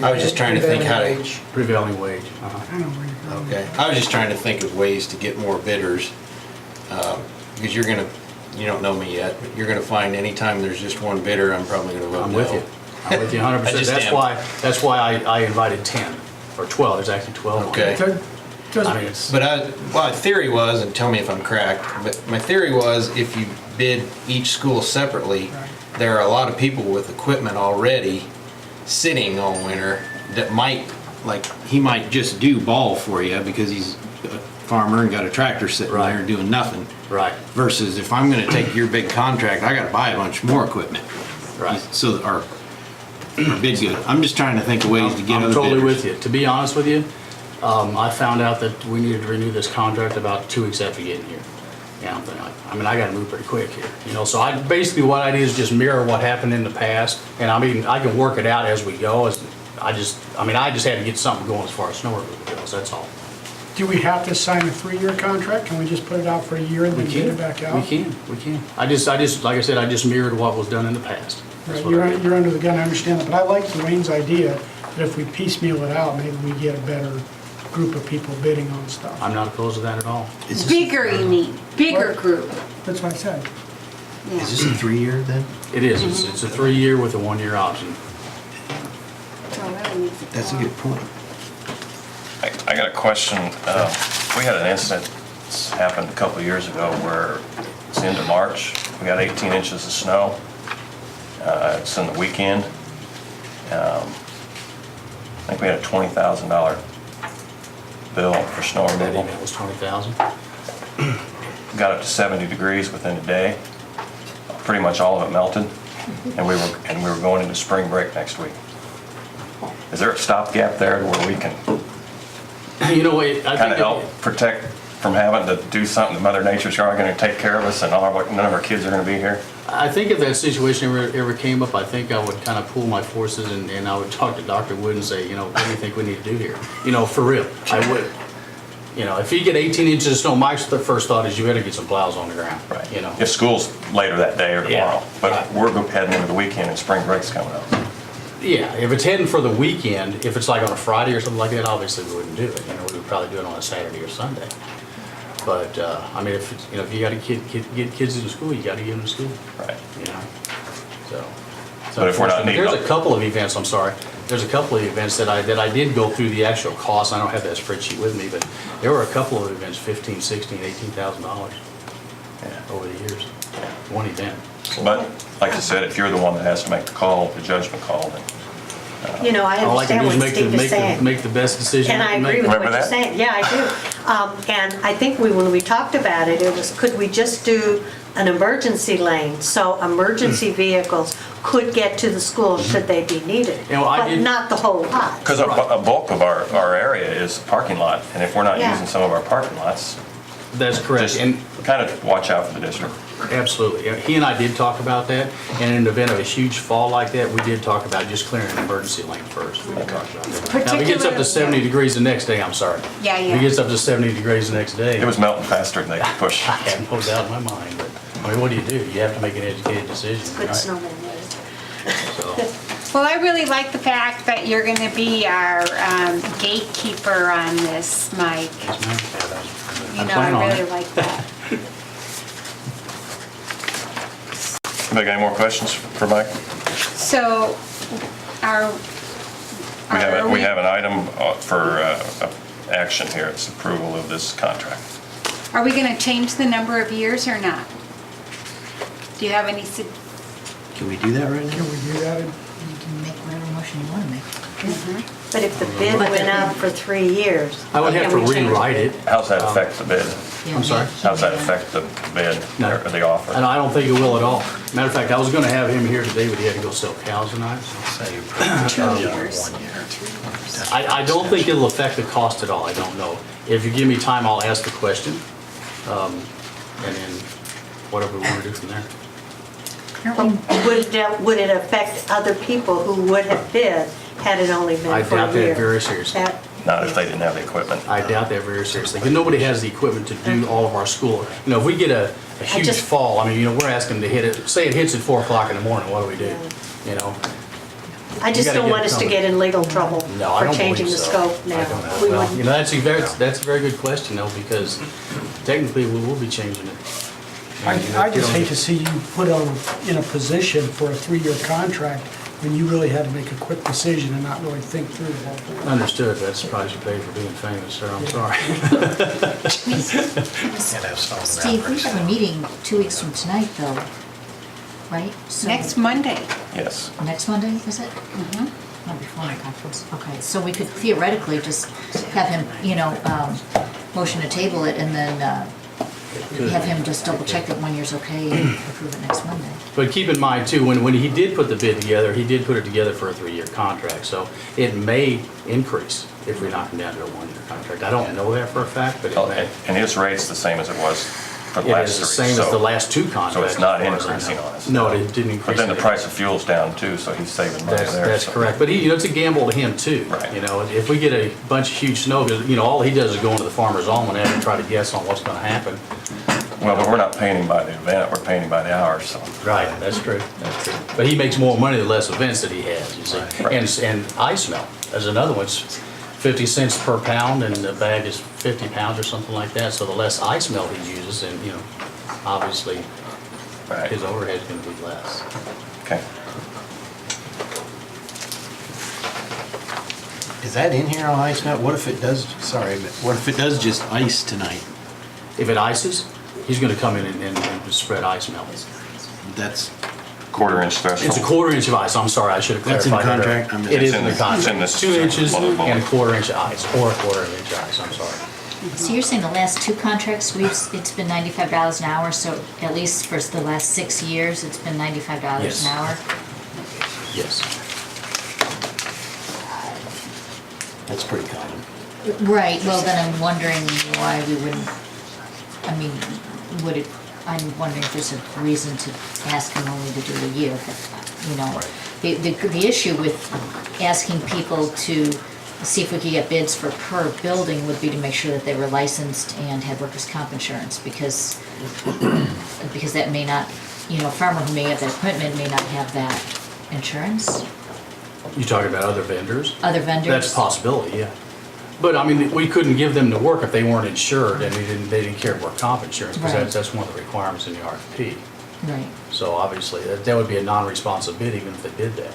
I was just trying to think how to, Prevailing wage. Uh-huh. I know where you're going. okay, I was just trying to think of ways to get more bidders, because you don't know me yet, but you're gonna find anytime there's just one bidder, I'm probably gonna vote no. I'm with you. I'm with you 100%. I just am. That's why I invited 10 or 12. There's actually 12. on Okay. there. Does- I mean, it's, But my theory was, and tell me if I'm correct, but my theory was if you bid each school separately, there are a lot of people with equipment already sitting all winter that he might just do Ball for you because he's a farmer and got a tractor sitting there doing nothing. right, Versus if I'm gonna take your big contract, I gotta buy a bunch more equipment. right. So that our bid's good. I'm just trying to think of ways to get I'm other totally bidders. with you. To be honest with you, I found out that we needed to renew this contract about 2 weeks after getting here. Yeah, I'm thinking, I gotta move pretty quick here, So basically what I did is just mirror what happened in the past, and I can work it out as we go. I just had to get something going as far as snow removal goes, that's all. Do we have to sign a 3-year contract? Can we just put it out for a year and then get it back out? We can. I just, like I said, I just mirrored what was done in the past. That's Right, what I did. you're under the gun, I understand that, but I like Dwayne's idea that if we piecemeal it out, maybe we get a better group of people bidding on stuff. I'm not opposed to that at all. Bigger, you mean, bigger group. That's what I said. Yeah. Is this a 3-year then? It is, it's a 3-year with a 1-year option. So it really makes it That's a more. good point. I got a question. We had an incident that's happened a couple of years ago where it's the end of March. We got 18 inches of snow. It's in the weekend. I think we had a $20,000 bill for snow That removal. email was 20,000. Got up to 70 degrees within a day. Pretty much all of it melted, and we were going into spring break next week. Is there a stopgap there where we can You know, I kind think of help protect from having to do something that Mother Nature's going to take care of us, and none of our kids are going to be here? I think if that situation ever came up, I think I would kind of pool my forces and I would talk to Dr. Wood and say, what do you think we need to do here? For real, I would. If you get 18 inches of snow, my first thought is you better get some plows on the ground. Right. You know. If school's later that day or tomorrow, Yeah. but we're heading into the weekend and spring break's coming up. Yeah, if it's heading for the weekend, if it's like on a Friday or something like that, obviously we wouldn't do it. We would probably do it on a Saturday or Sunday. But if it's, if you got to get kids into school, you got to get them to school. Right. So. But if we're not needing There's up- a couple of events. I'm sorry. There's a couple of events that I did go through the actual cost. I don't have that spreadsheet with me, but there were a couple of events, $15,000, $16,000, $18,000 over the years. One event. But like I said, if you're the one that has to make the call, the judgment call, then I All I can understand do what is Steve is saying. make the best decision. And I we can agree make. with Remember what you're that? saying. Yeah, I do. And I think when we talked about it, it was, could we just do an emergency lane so emergency vehicles could get to the school should they be needed? You know, I But did- not the whole lot. because a bulk of our area is parking lot, and if we're not Yeah. using some of our parking lots, That's correct. just And kind of watch out for the district. absolutely. Yeah, he and I did talk about that. And in the event of a huge fall like that, we did talk about just clearing an emergency lane first. We did talk about that. Now, if it gets up to 70 degrees the next day, I'm sorry. Yeah, If yeah. it gets up to 70 degrees the next day. It was melting faster than they could push. I have no doubt in my mind, but, what do? You have to make an educated decision. Good right? snowman there. So, Well, I really like the fact that you're going to be our gatekeeper on this, Mike. yes, ma'am. Yeah, You know, plan on I really it. like that. Anybody got any more questions for Mike? So, our. We have an item for action here. It's approval of this contract. Are we going to change the number of years or not? Do you have any, Can we do that right Can now? we do that? You can make whatever motion you want to make. But if the bid went out for 3 years. I would have to can we change rewrite it. How's that affect the bid? I'm sorry? How's that affect the bid No. or the offer? And I don't think it will at all. Matter of fact, I was gonna have him here today, but he had to go sell cows tonight. 2 years? I don't think it'll affect the cost at all. I don't know. If you give me time, I'll ask the question. And then whatever we want to do from there. Would it affect other people who would have bid had it only been I for a doubt year? that very seriously. Not if they didn't have the equipment. I doubt that very seriously. Because nobody has the equipment to do all of our school. You know, if we get a huge just- fall, I mean, you know, we're asking to hit it, say it hits at 4 o'clock in the morning, what do we do? You know? I just gotta don't get want it us to covered. get in legal trouble No, I for don't changing the believe so. scope I now. don't. We Well, wouldn't- you know, that's a very good question though, because technically we will be changing it. I just hate to see you put in a position for a 3-year contract when you really had to make a quick decision and not really think through the whole thing. Understood, that's the price you pay for being famous, sir, I'm sorry. Steve, we have a meeting 2 weeks from tonight, though, right? So- Next Monday. Yes. Next Monday, is it? Mm-hmm. Not before my conference. Okay, so we could theoretically just have him, motion to table it and then have him just double check that 1 year's okay and approve it next Monday. But keep in mind too, when he did put the bid together, he did put it together for a 3-year contract, so it may increase if we knock him down to a 1-year contract. I don't know that for a fact, but it may. And his rate's the same as it was for the It last is three. the same as so- the last 2 contracts. So it's not as far as I increasing know. on us. No, it didn't increase. But then the anything. price of fuel's down too, so he's saving money there. That's so- correct, but it's a gamble to him too. Right. You know, if we get a bunch of huge snow, 'cause, all he does is go into the farmer's almanac and try to guess on what's gonna happen. Well, but we're not paying him by the event, we're paying him by the hour, so. Right, that's true, that's true. But he makes more money the less events that he has, you see. Right. And ice melt, as another one, it's 50 cents per pound and the bag is 50 pounds or something like that. So the less ice melt he uses, and, obviously Right. his overhead's gonna be less. Okay. Is that in here on ice melt? What if it does, sorry, but what if it does just ice tonight? If it ices, he's gonna come in and spread ice melt. That's, Quarter-inch threshold. It's a 1/4 inch of ice, I'm sorry, I should have That's in clarified that. contract? I'm just- It is It's in in the the- contract. it's in this 2 inches bullet point. and a 1/4 inch of ice, or a 1/4 inch of ice, I'm sorry. So you're saying the last 2 contracts, it's been $95 an hour, so at least for the last 6 years, it's been $95 Yes. an hour? Yes. that's pretty common. Right, well, then I'm wondering why we wouldn't, I'm wondering if there's a reason to ask him only to do a year, The issue with asking people to see if we could get bids for per building would be to make sure that they were licensed and had workers' comp insurance, because that may not, a farmer who may have that equipment may not have that insurance. You talking about other vendors? Other vendors? That's a possibility, yeah. But we couldn't give them the work if they weren't insured and they didn't carry work comp insurance, because Right. that's one of the requirements in the RFP. Right. So obviously, that would be a non-responsive bid even if they did that.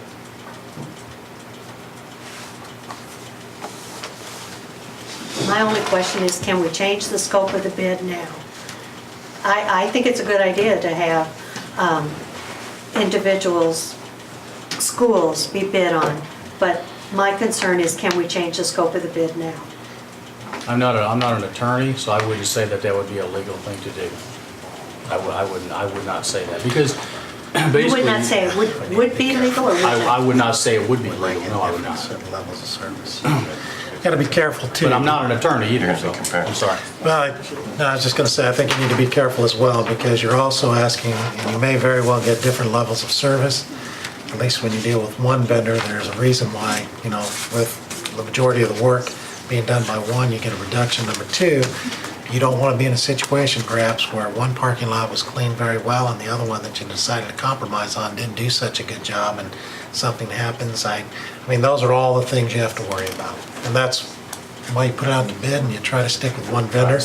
My only question is, can we change the scope of the bid now? I think it's a good idea to have individuals, schools be bid on, but my concern is, can we change the scope of the bid now? I'm not an attorney, so I wouldn't say that would be a legal thing to do. I would not say that, because basically. You would not say it would be legal, or would I not? would not say it would be legal, no, I would not. Certain levels of service. Got to be careful too. But I'm not an attorney either, You're so, gonna be comparing. I'm sorry. Well, no, I was just going to say, I think you need to be careful as well, because you're also asking, and you may very well get different levels of service. At least when you deal with one vendor, there's a reason why, with the majority of the work being done by one, you get a reduction. Number two, you don't want to be in a situation perhaps where one parking lot was cleaned very well and the other one that you decided to compromise on didn't do such a good job and something happens. Those are all the things you have to worry about. And that's why you put it out to bid and you try to stick with one vendor.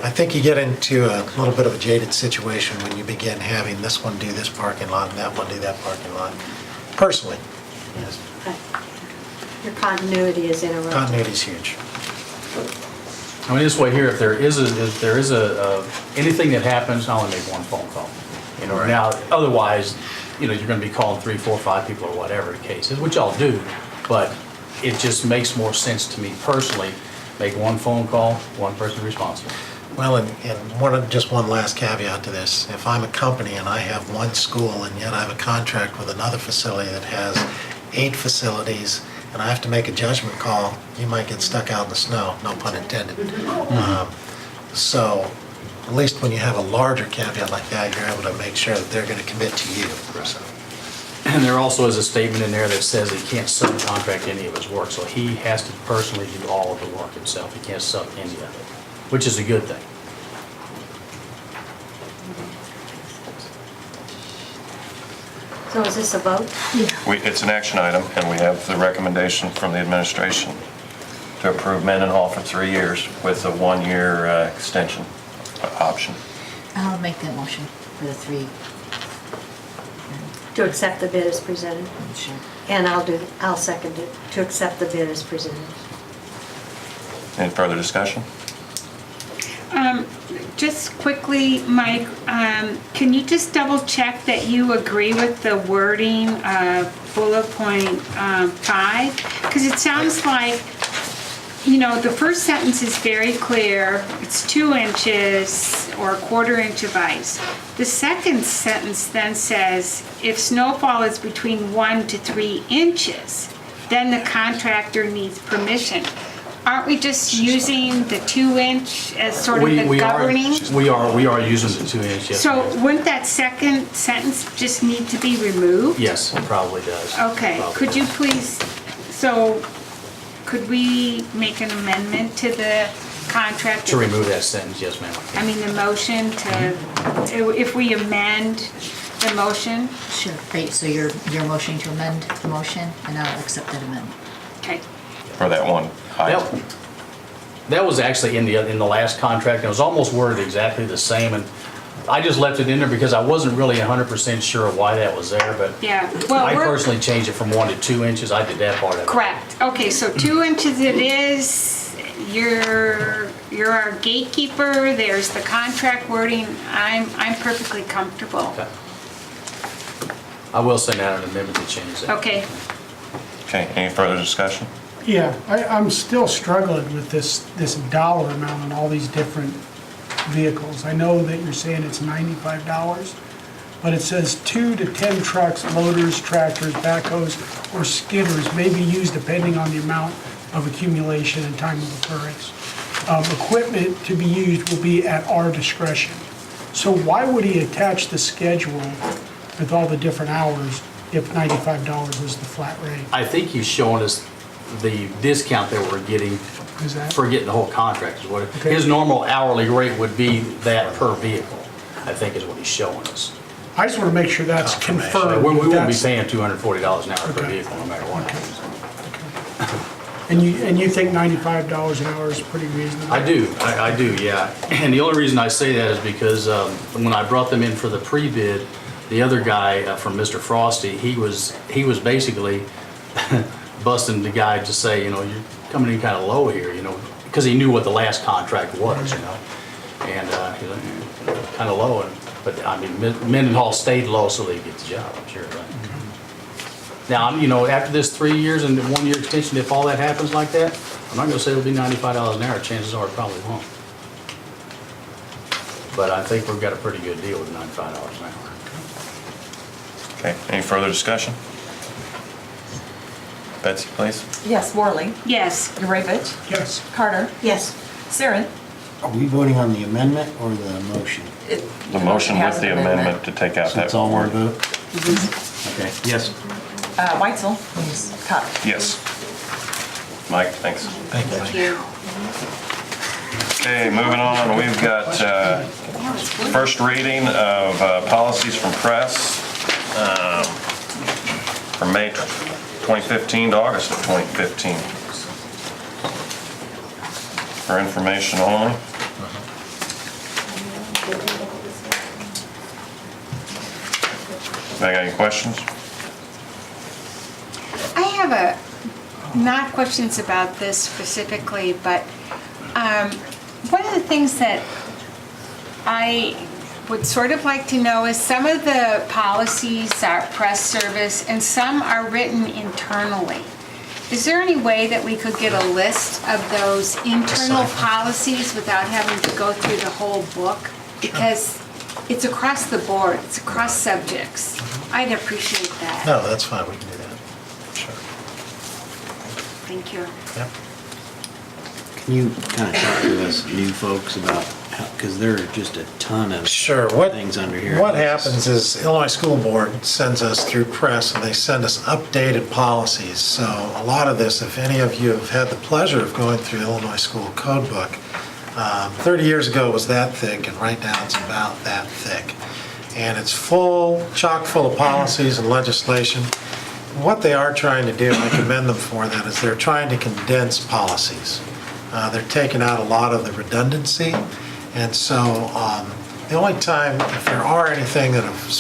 I think you get into a little bit of a jaded situation when you begin having this one do this parking lot and that one do that parking lot. Personally, yes. Your continuity is interrupted. Continuity is huge. This way here, if there is anything that happens, I only make one phone call. Now, otherwise, you're gonna be calling 3, 4, 5 people or whatever the case is, which I'll do, but it just makes more sense to me personally, make one phone call, one person responsible. Well, and just one last caveat to this. If I'm a company and I have one school and yet I have a contract with another facility that has 8 facilities, and I have to make a judgment call, you might get stuck out in the snow, no pun intended. So at least when you have a larger caveat like that, you're able to make sure that they're gonna commit to you. So, And there also is a statement in there that says he can't subcontract any of his work, so he has to personally do all of the work himself. He can't sub any of it, which is a good thing. So is this a vote? It's an action item, and we have the recommendation from the administration to approve Mendenhall for 3 years with a 1-year extension option. I'll make that motion for the 3. To accept the bid as presented? Sure. And I'll second it, to accept the bid as presented. Any further discussion? Just quickly, Mike, can you just double check that you agree with the wording of bullet point 5? Because it sounds like, you know, the first sentence is very clear. It's 2 inches or a 1/4 inch of ice. The second sentence then says, if snowfall is between 1 to 3 inches, then the contractor needs permission. Aren't we just using the 2 inch as sort of the governing? We are using the 2 inch, yes. So ma'am. wouldn't that second sentence just need to be removed? Yes, it probably does. Okay, Probably could you does. please, so could we make an amendment to the contract? To remove that sentence, yes, ma'am. I mean, the motion to, if we amend the motion? Sure. Great, so you're motioning to amend the motion, and I'll accept that amendment. Okay. For that one item? That was actually in the last contract. It was almost worded exactly the same, and I just left it in there because I wasn't really 100% sure why that was there, but Yeah, well, I we're, personally changed it from 1 to 2 inches. I did that part of it. correct. Okay, so 2 inches it is. You're our gatekeeper. There's the contract wording. I'm perfectly comfortable. Okay. I will send out an amendment to change that. Okay. Okay, any further discussion? Yeah, I'm still struggling with this dollar amount on all these different vehicles. I know that you're saying it's $95, but it says 2 to 10 trucks, loaders, tractors, backhoes, or skidders may be used depending on the amount of accumulation and time of occurrence. Equipment to be used will be at our discretion. So why would he attach the schedule with all the different hours if $95 was the flat rate? I think he's showing us the discount that we're getting Is that? for getting the whole contract. Is what Okay. his normal hourly rate would be that per vehicle, I think is what he's showing us. I just want to make sure that's Confirmation. confirmed. We won't be That's- paying $240 an hour per Okay. vehicle, no matter what happens. And you think $95 an hour is pretty reasonable? I do, yeah. And the only reason I say that is because when I brought them in for the pre-bid, the other guy from Mr. Frosty, he was basically busting the guy to say, you know, you're coming in kind of low here, you know, because he knew what the last contract was, you know. And he's like, kind of low, but I mean, Mendenhall stayed low so they get the job, I'm sure, right? Now, you know, after this 3 years and 1 year extension, if all that happens like that, I'm not gonna say it'll be $95 an hour, chances are it probably won't. But I think we've got a pretty good deal with $95 an hour. Okay, any further discussion? Betsy, please. Yes, Worley. Yes. Gurevich. Yes. Carter. Yes. Siren. Are we voting on the amendment or the motion? The motion with the amendment to take out So that it's all one word. vote? Okay, yes. Weitzel. Cotter. Yes. Mike, thanks. Thank you. Okay, moving on, we've got first reading of policies from press from May 2015 to August of 2015. For information only. Anybody got any questions? I have not questions about this specifically, but one of the things that I would sort of like to know is some of the policies are press service and some are written internally. Is there any way that we could get a list of those internal policies without having to go through the whole book? Because it's across the board, it's across subjects. I'd appreciate that. No, that's fine, we can do that. Sure. Thank you. Yep. Can you kind of talk to us new folks about Because there are just a ton of Sure. things under here. What happens is Illinois School Board sends us through press and they send us updated policies. So a lot of this, if any of you have had the pleasure of going through Illinois School Code Book, 30 years ago it was that thick and right now it's about that thick. And it's full, chock full of policies and legislation. What they are trying to do, and I commend them for that, is they're trying to condense policies. They're taking out a lot of the redundancy. And so the only time, if there are anything that of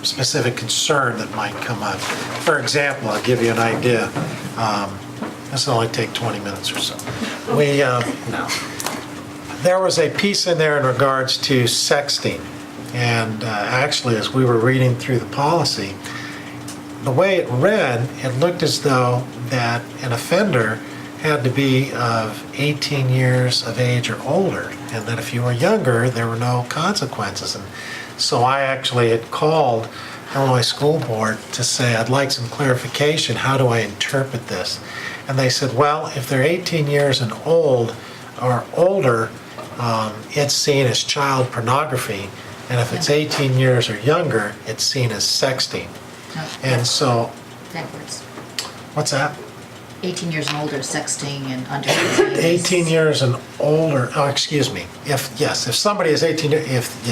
specific concern that might come up, for example, I'll give you an idea. This will only take 20 minutes or so. There was a piece in there in regards to sexting. And actually, as we were reading through the policy, the way it read, it looked as though that an offender had to be of 18 years of age or older, and that if you were younger, there were no consequences. And so I actually had called Illinois School Board to say, I'd like some clarification. How do I interpret this? And they said, well, if they're 18 years and old or older, it's seen as child pornography. And if it's 18 years or younger, it's seen as sexting. And so... Backwards. What's that? 18 years and older, sexting, and under 18. 18 years and older, oh, excuse me. If somebody is 18, if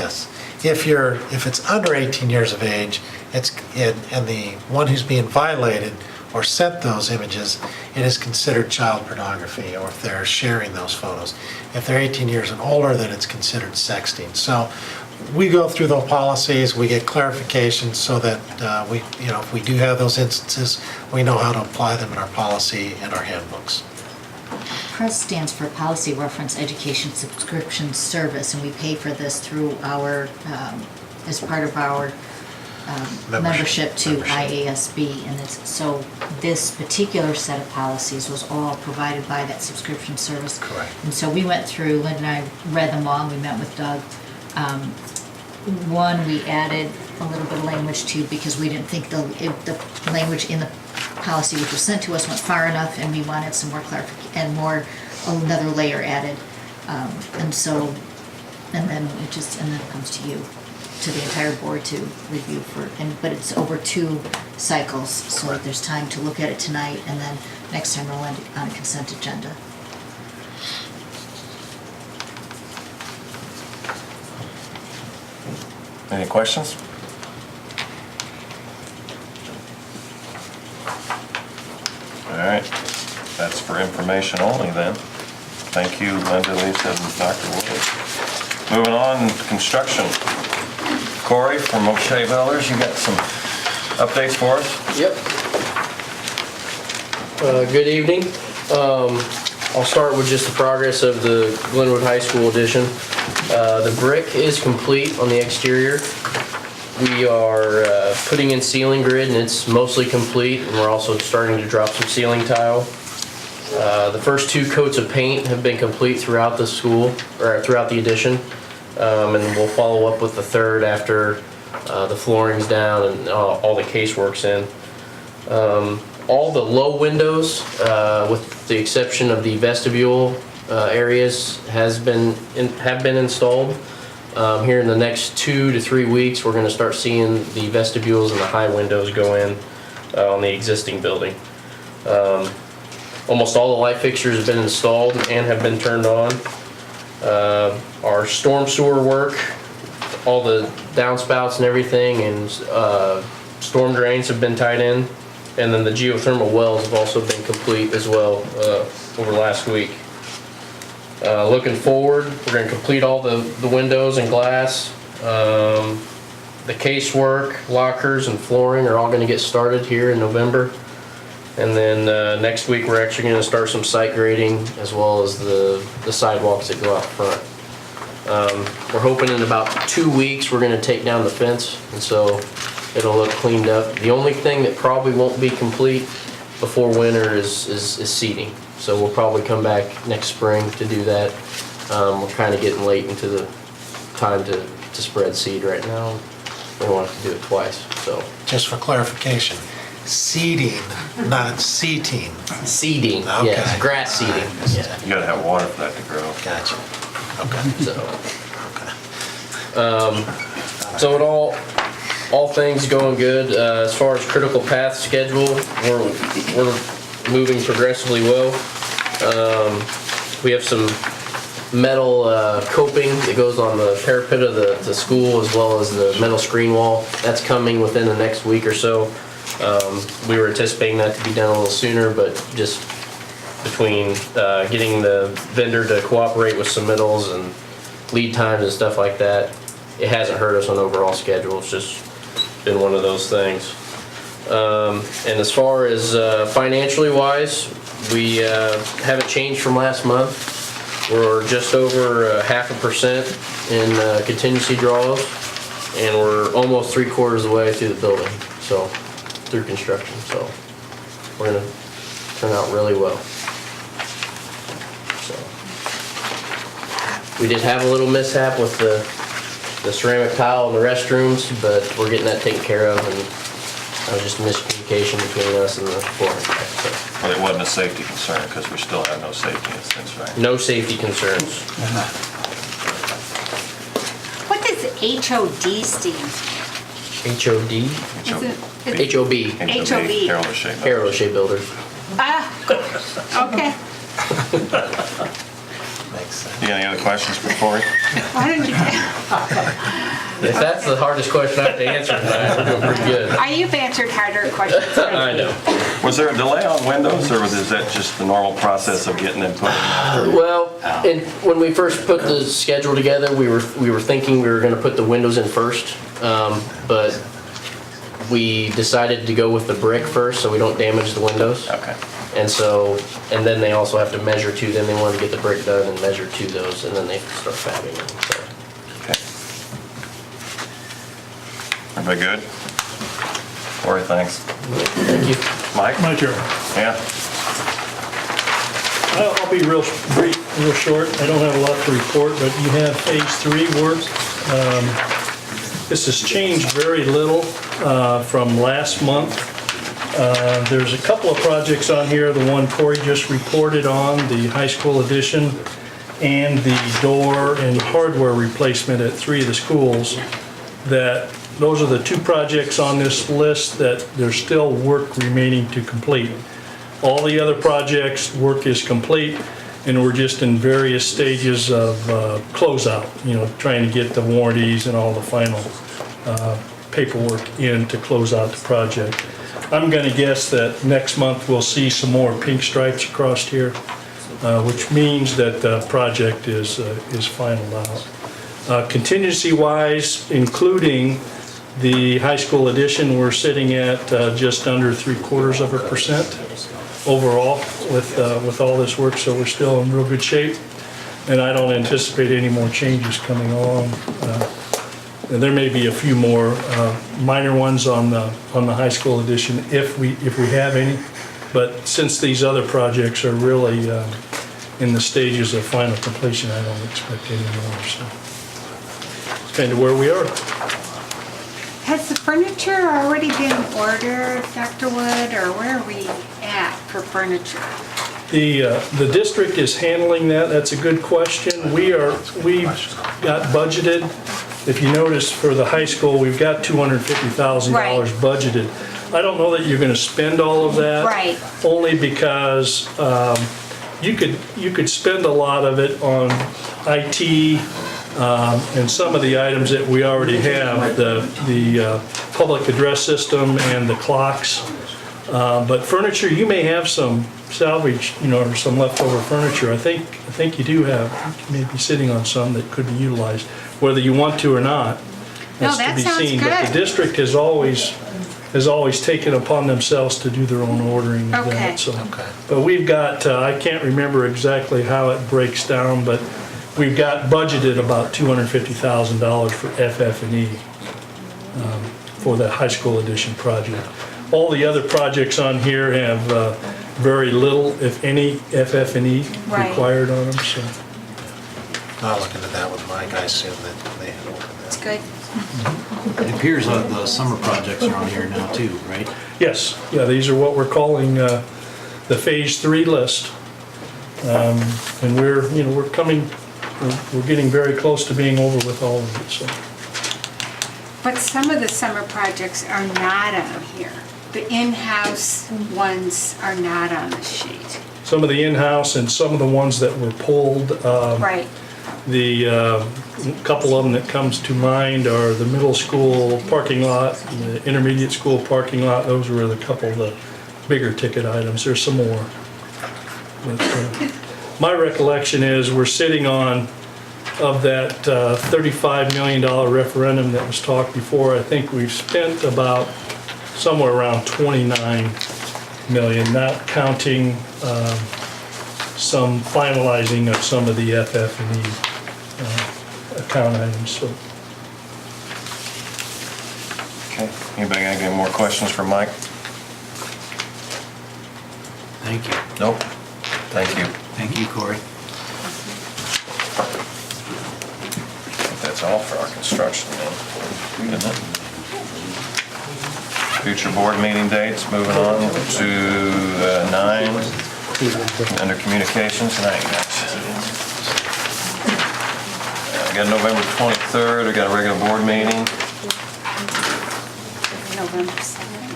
it's under 18 years of age, and the one who's being violated or sent those images, it is considered child pornography, or if they're sharing those photos. If they're 18 years and older, then it's considered sexting. So we go through those policies, we get clarification so that if we do have those instances, we know how to apply them in our policy and our handbooks. PRES stands for Policy Reference Education Subscription Service, and we pay for this through our, as part of our membership to IASB. And so this particular set of policies was all provided by that subscription service. Correct. And so we went through, Linda and I read them all, and we met with Doug. One, we added a little bit of language to, because we didn't think the language in the policy which was sent to us went far enough, and we wanted some more clarification and another layer added. And then it comes to you, to the entire board to review but it's over 2 cycles, so that there's time to look at it tonight, and then next time we'll end it on a consent agenda. Any questions? All right, that's for information only then. Thank you, Linda, Lisa, and Dr. Williams. Moving on, construction. Corey from O'Shea Builders, you got some updates for us? Yep. Good evening. I'll start with just the progress of the Glenwood High School addition. The brick is complete on the exterior. We are putting in ceiling grid, and it's mostly complete, and we're also starting to drop some ceiling tile. The first 2 coats of paint have been complete throughout the school, or throughout the addition, and we'll follow up with the third after the flooring's down and all the casework's in. All the low windows, with the exception of the vestibule areas, have been installed. Here in the next 2 to 3 weeks, we're going to start seeing the vestibules and the high windows go in on the existing building. Almost all the light fixtures have been installed and have been turned on. Our storm sewer work, all the downspouts and everything, and storm drains have been tied in. And then the geothermal wells have also been complete as well over last week. Looking forward, we're going to complete all the windows and glass. The casework, lockers, and flooring are all going to get started here in November. And then next week, we're actually going to start some site grading, as well as the sidewalks that go out front. We're hoping in about 2 weeks, we're going to take down the fence, and so it'll look cleaned up. The only thing that probably won't be complete before winter is seeding. So we'll probably come back next spring to do that. We're kind of getting late into the time to spread seed right now. We don't have to do it twice, so. Just for clarification, seeding, not seating. Seeding, yes, Okay. grass seeding. Yeah. You gotta have water for that to grow. Gotcha. Okay. So it all things going good. As far as critical path schedule, we're moving progressively well. We have some metal coping that goes on the parapet of the school, as well as the metal screen wall. That's coming within the next week or so. We were anticipating that to be done a little sooner, but just between getting the vendor to cooperate with submittals and lead times and stuff like that, it hasn't hurt us on overall schedule. It's just been one of those things. And as far as financially wise, we haven't changed from last month. We're just over 0.5% in contingency draws, and we're almost 3/4 of the way through the building, so through construction. So we're gonna turn out really well. So we did have a little mishap with the ceramic tile in the restrooms, but we're getting that taken care of, and that was just miscommunication between us and the flooring guy. So. Well, it wasn't a safety concern, because we still have no safety incidents, right? No safety concerns. What does HOD stand for? HOD? HOB. HOB. Harold O'Shea. Harold O'Shea Builders. Ah, okay. Makes sense. You got any other questions for Corey? Why don't you, If that's the hardest question I have to answer tonight, we're doing pretty good. you've answered harder questions. I know. Was there a delay on windows, or is that just the normal process of getting them put in? Well, and when we first put the schedule together, we were thinking we were gonna put the windows in first, but we decided to go with the brick first so we don't damage the windows. Okay. And then they also have to measure to, then they wanted to get the brick done and measure to those, and then they start fabbing them, so. Okay. Everybody good? Corey, thanks. Thank you. Mike? My turn. Yeah. I'll be real brief, real short. I don't have a lot to report, but you have phase 3 work. This has changed very little from last month. There's a couple of projects on here, the one Corey just reported on, the high school addition, and the door and hardware replacement at 3 of the schools. Those are the 2 projects on this list that there's still work remaining to complete. All the other projects, work is complete, and we're just in various stages of closeout, trying to get the warranties and all the final paperwork in to close out the project. I'm gonna guess that next month we'll see some more pink stripes across here, which means that the project is finalized out. Contingency-wise, including the high school addition, we're sitting at just under 0.75% overall with all this work, so we're still in real good shape. And I don't anticipate any more changes coming along. And there may be a few more minor ones on the high school addition if we have any. But since these other projects are really in the stages of final completion, I don't expect any more. So it's kind of where we are. Has the furniture already been ordered, Dr. Wood, or where are we at for furniture? The district is handling that. That's a good question. We've got budgeted. If you notice, for the high school, we've got $250,000 budgeted. I don't know that you're going to spend all of that. Right. Only because you could spend a lot of it on IT and some of the items that we already have, the public address system and the clocks. But furniture, you may have some salvage, or some leftover furniture. I think you do have, you may be sitting on some that could be utilized, whether you want to or not. That's to be seen. But the district has always taken upon themselves to do their own ordering of that. So, but we've got, I can't remember exactly how it breaks down, but we've got budgeted about $250,000 for FF&E for the high school addition project. All the other projects on here have very little, if any, FF&E required on them. So I'll look into that with Mike. I assume that they have ordered that. That's good. It appears that the summer projects are on here now too, right? Yes, yeah, these are what we're calling the Phase 3 list. And we're getting very close to being over with all of it, so. But some of the summer projects are not on here. The in-house ones are not on the sheet. Some of the in-house and some of the ones that were pulled. Right. The couple of them that comes to mind are the middle school parking lot, the intermediate school parking lot. Those were the couple of the bigger ticket items. There's some more. But, my recollection is we're sitting on, of that $35 million referendum that was talked before, I think we've spent about somewhere around 29 million, not counting some finalizing of some of the FF&E account items. So. Okay, anybody got any more questions for Mike? Thank you. Nope. Thank you. Thank you, Corey. I think that's all for our construction then, isn't it? Future board meeting dates, moving on to 9, under communications tonight, guys. We got November 23rd, we got a regular board meeting. November 2nd.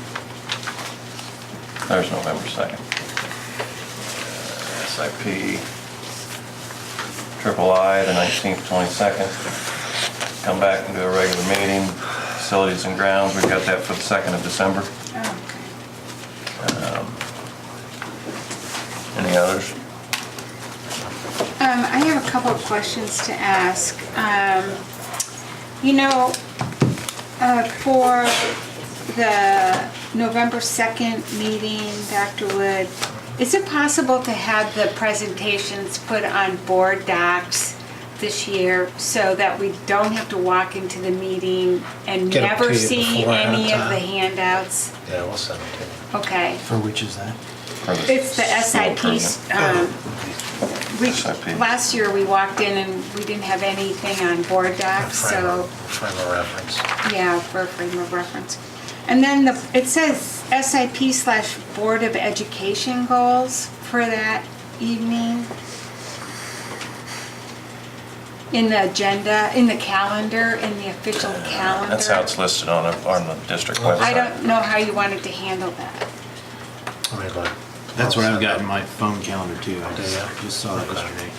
There's November 2nd. SIP, Triple I, the 19th, 22nd. Come back and do a regular meeting. Facilities and grounds, we've got that for the 2nd of December. Oh, okay. Any others? I have a couple of questions to ask. For the November 2nd meeting, Dr. Wood, is it possible to have the presentations put on board docs this year so that we don't have to walk into the meeting and Get 'em never to you see before ahead of any of time. the handouts? Yeah, we'll send it to you. Okay. For which is that? It's the SIPs. SIP. Last year, we walked in and we didn't have anything on board docs, so, Frame of reference. yeah, for frame of reference. And then it says SIP/Board of Education goals for that evening. In the agenda, in the calendar, in the official calendar. That's how it's listed on the district website. I don't know how you wanted to handle that. Let me look. That's what I've got in my phone calendar too. I Do ya? just saw that yesterday.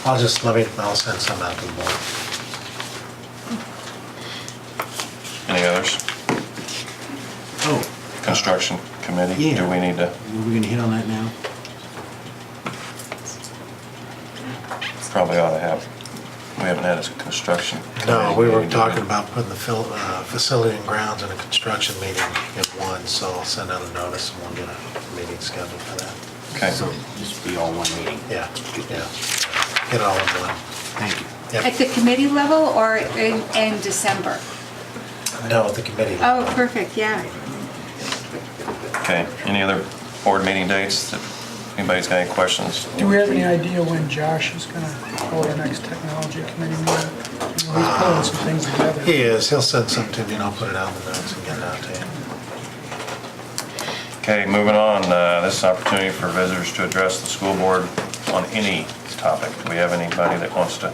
I'll send some out to the board. Any others? Oh, Construction committee? Yeah. Do we need to? are we gonna hit on that now? Probably ought to have. We haven't had a construction. No, committee we were meeting, talking did we? about putting the facility and grounds and a construction meeting in one, so I'll send out a notice and we'll get a meeting scheduled for that. Okay. So just be all one meeting. Yeah. Get all in one. Thank you. Yep. At the committee level or in December? No, the committee. Oh, perfect, yeah. Okay, any other board meeting dates? That anybody's got any questions? Do we have any idea when Josh is gonna hold our next technology committee meeting? He's pulling some things together. He is, he'll send something to me and I'll put it out in the notes and get it out to you. Okay, moving on, this is an opportunity for visitors to address the school board on any topic. Do we have anybody that wants to?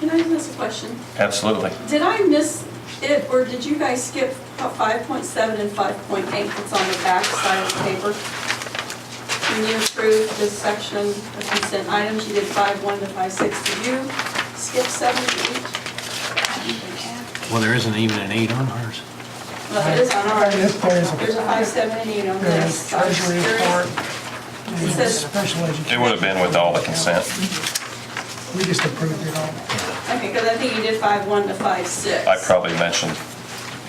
Can I ask a question? Absolutely. Did I miss it, or did you guys skip 5.7 and 5.8 that's on the back side of the paper? When you approved this section of consent items, you did 5.1 to 5.6. Did you skip 7 to 8? Well, there isn't even an 8 on ours. Well, it is on ours. Yes, There's a 5, 7, and 8 on There's this. treasury report, It and says- special education. It would have been with all the consent. We just approved it all. Okay, because I think you did 5.1 to 5.6. I probably mentioned,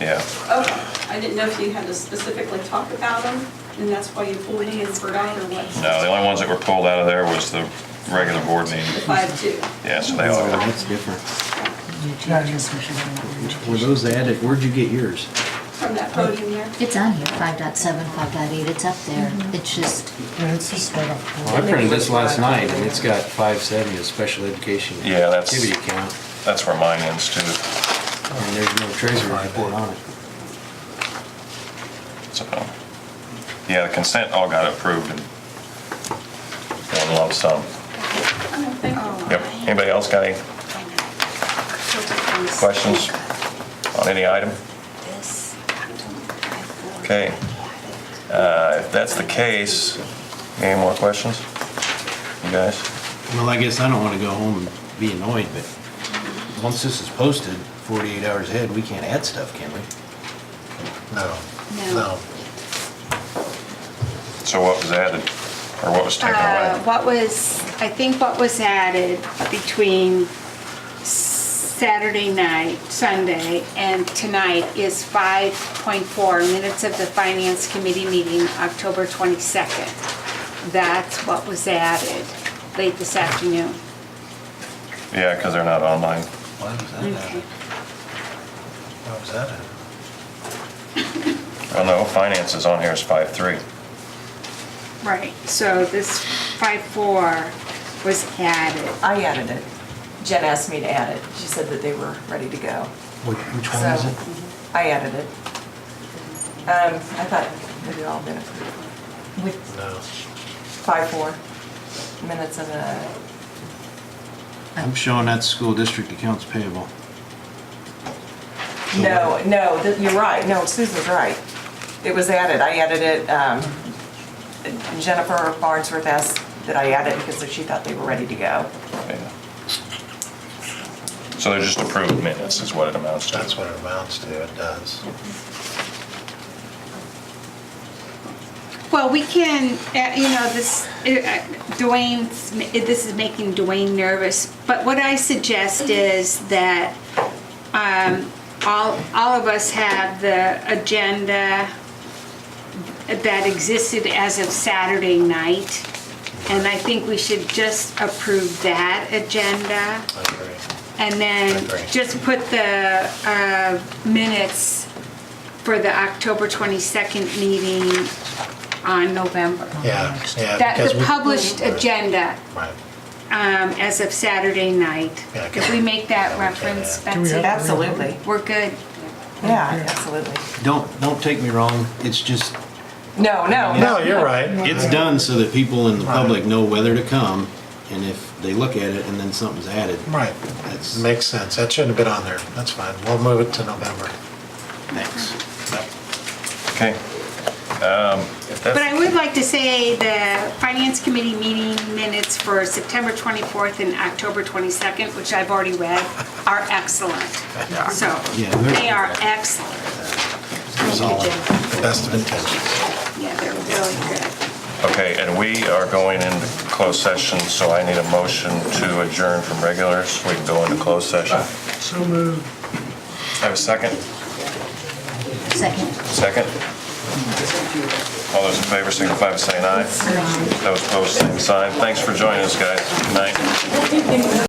yeah. Okay, I didn't know if you had to specifically talk about them, and that's why you pulled me and forgot, or what? No, the only ones that were pulled out of there was the regular board The meeting. 5.2. Yeah, so they all got. That's different. Yeah, I guess we should have that. Were those added? Where'd you get yours? from that podium there? It's on here, 5.7, 5.8, it's up there. It's just, Yeah, it's just right up. Well, I printed this last night, and it's got 570 as special education Yeah, that's- activity account, That's where mine is too. and there's no treasury report on it. So, yeah, the consent all got approved in one lump sum. Oh, thank you. Yep. Anybody else got any questions on any item? Okay. If that's the case, any more questions? You guys? Well, I guess I don't want to go home and be annoyed, but once this is posted 48 hours ahead, we can't add stuff, can we? No. No. So what was added, or what was taken away? I think what was added between Saturday night, Sunday, and tonight is 5.4 minutes of the Finance Committee meeting, October 22nd. That's what was added late this afternoon. Yeah, because they're not online. Why was that added? Why was that added? Well, no, finance is on here as 5.3. Right, so this 5.4 was added. I added it. Jen asked me to add it. She said that they were ready to go. Which one is So it? I added it. I thought it had all been approved. With No. 5.4 minutes of the, I'm showing that's school district accounts payable. no, you're right. No, Susan's right. It was added. I added it. Jennifer Barnsworth asked that I add it because she thought they were ready to go. Yeah. So they're just approved minutes is what it amounts to. That's what it amounts to, it does. Well, we can, Dwayne, this is making Dwayne nervous, but what I suggest is that all of us have the agenda that existed as of Saturday night, and I think we should just approve that agenda. I agree. And then Agree. just put the minutes for the October 22nd meeting on November. Yeah. The published agenda Right. as of Saturday night. Yeah, If we make that reference, Betsy, Absolutely. we're good. Yeah, absolutely. Don't take me wrong, it's just, No. No, you're right. it's done so that people in the public know whether to come, and if they look at it and then something's added, Right. that's, Makes sense. That shouldn't have been on there. That's fine. We'll move it to November. thanks. Okay. If But that's, I would like to say the Finance Committee meeting minutes for September 24th and October 22nd, which I've already read, are excellent. So, Yeah, they're- they are excellent. Solid. The best of intentions. Yeah, they're really good. okay, and we are going into closed session, so I need a motion to adjourn from regular so we can go into closed session. So moved. Have a second? second. Second? All those in favor signify by saying aye. Those opposed, same sign. Thanks for joining us, guys. Good night.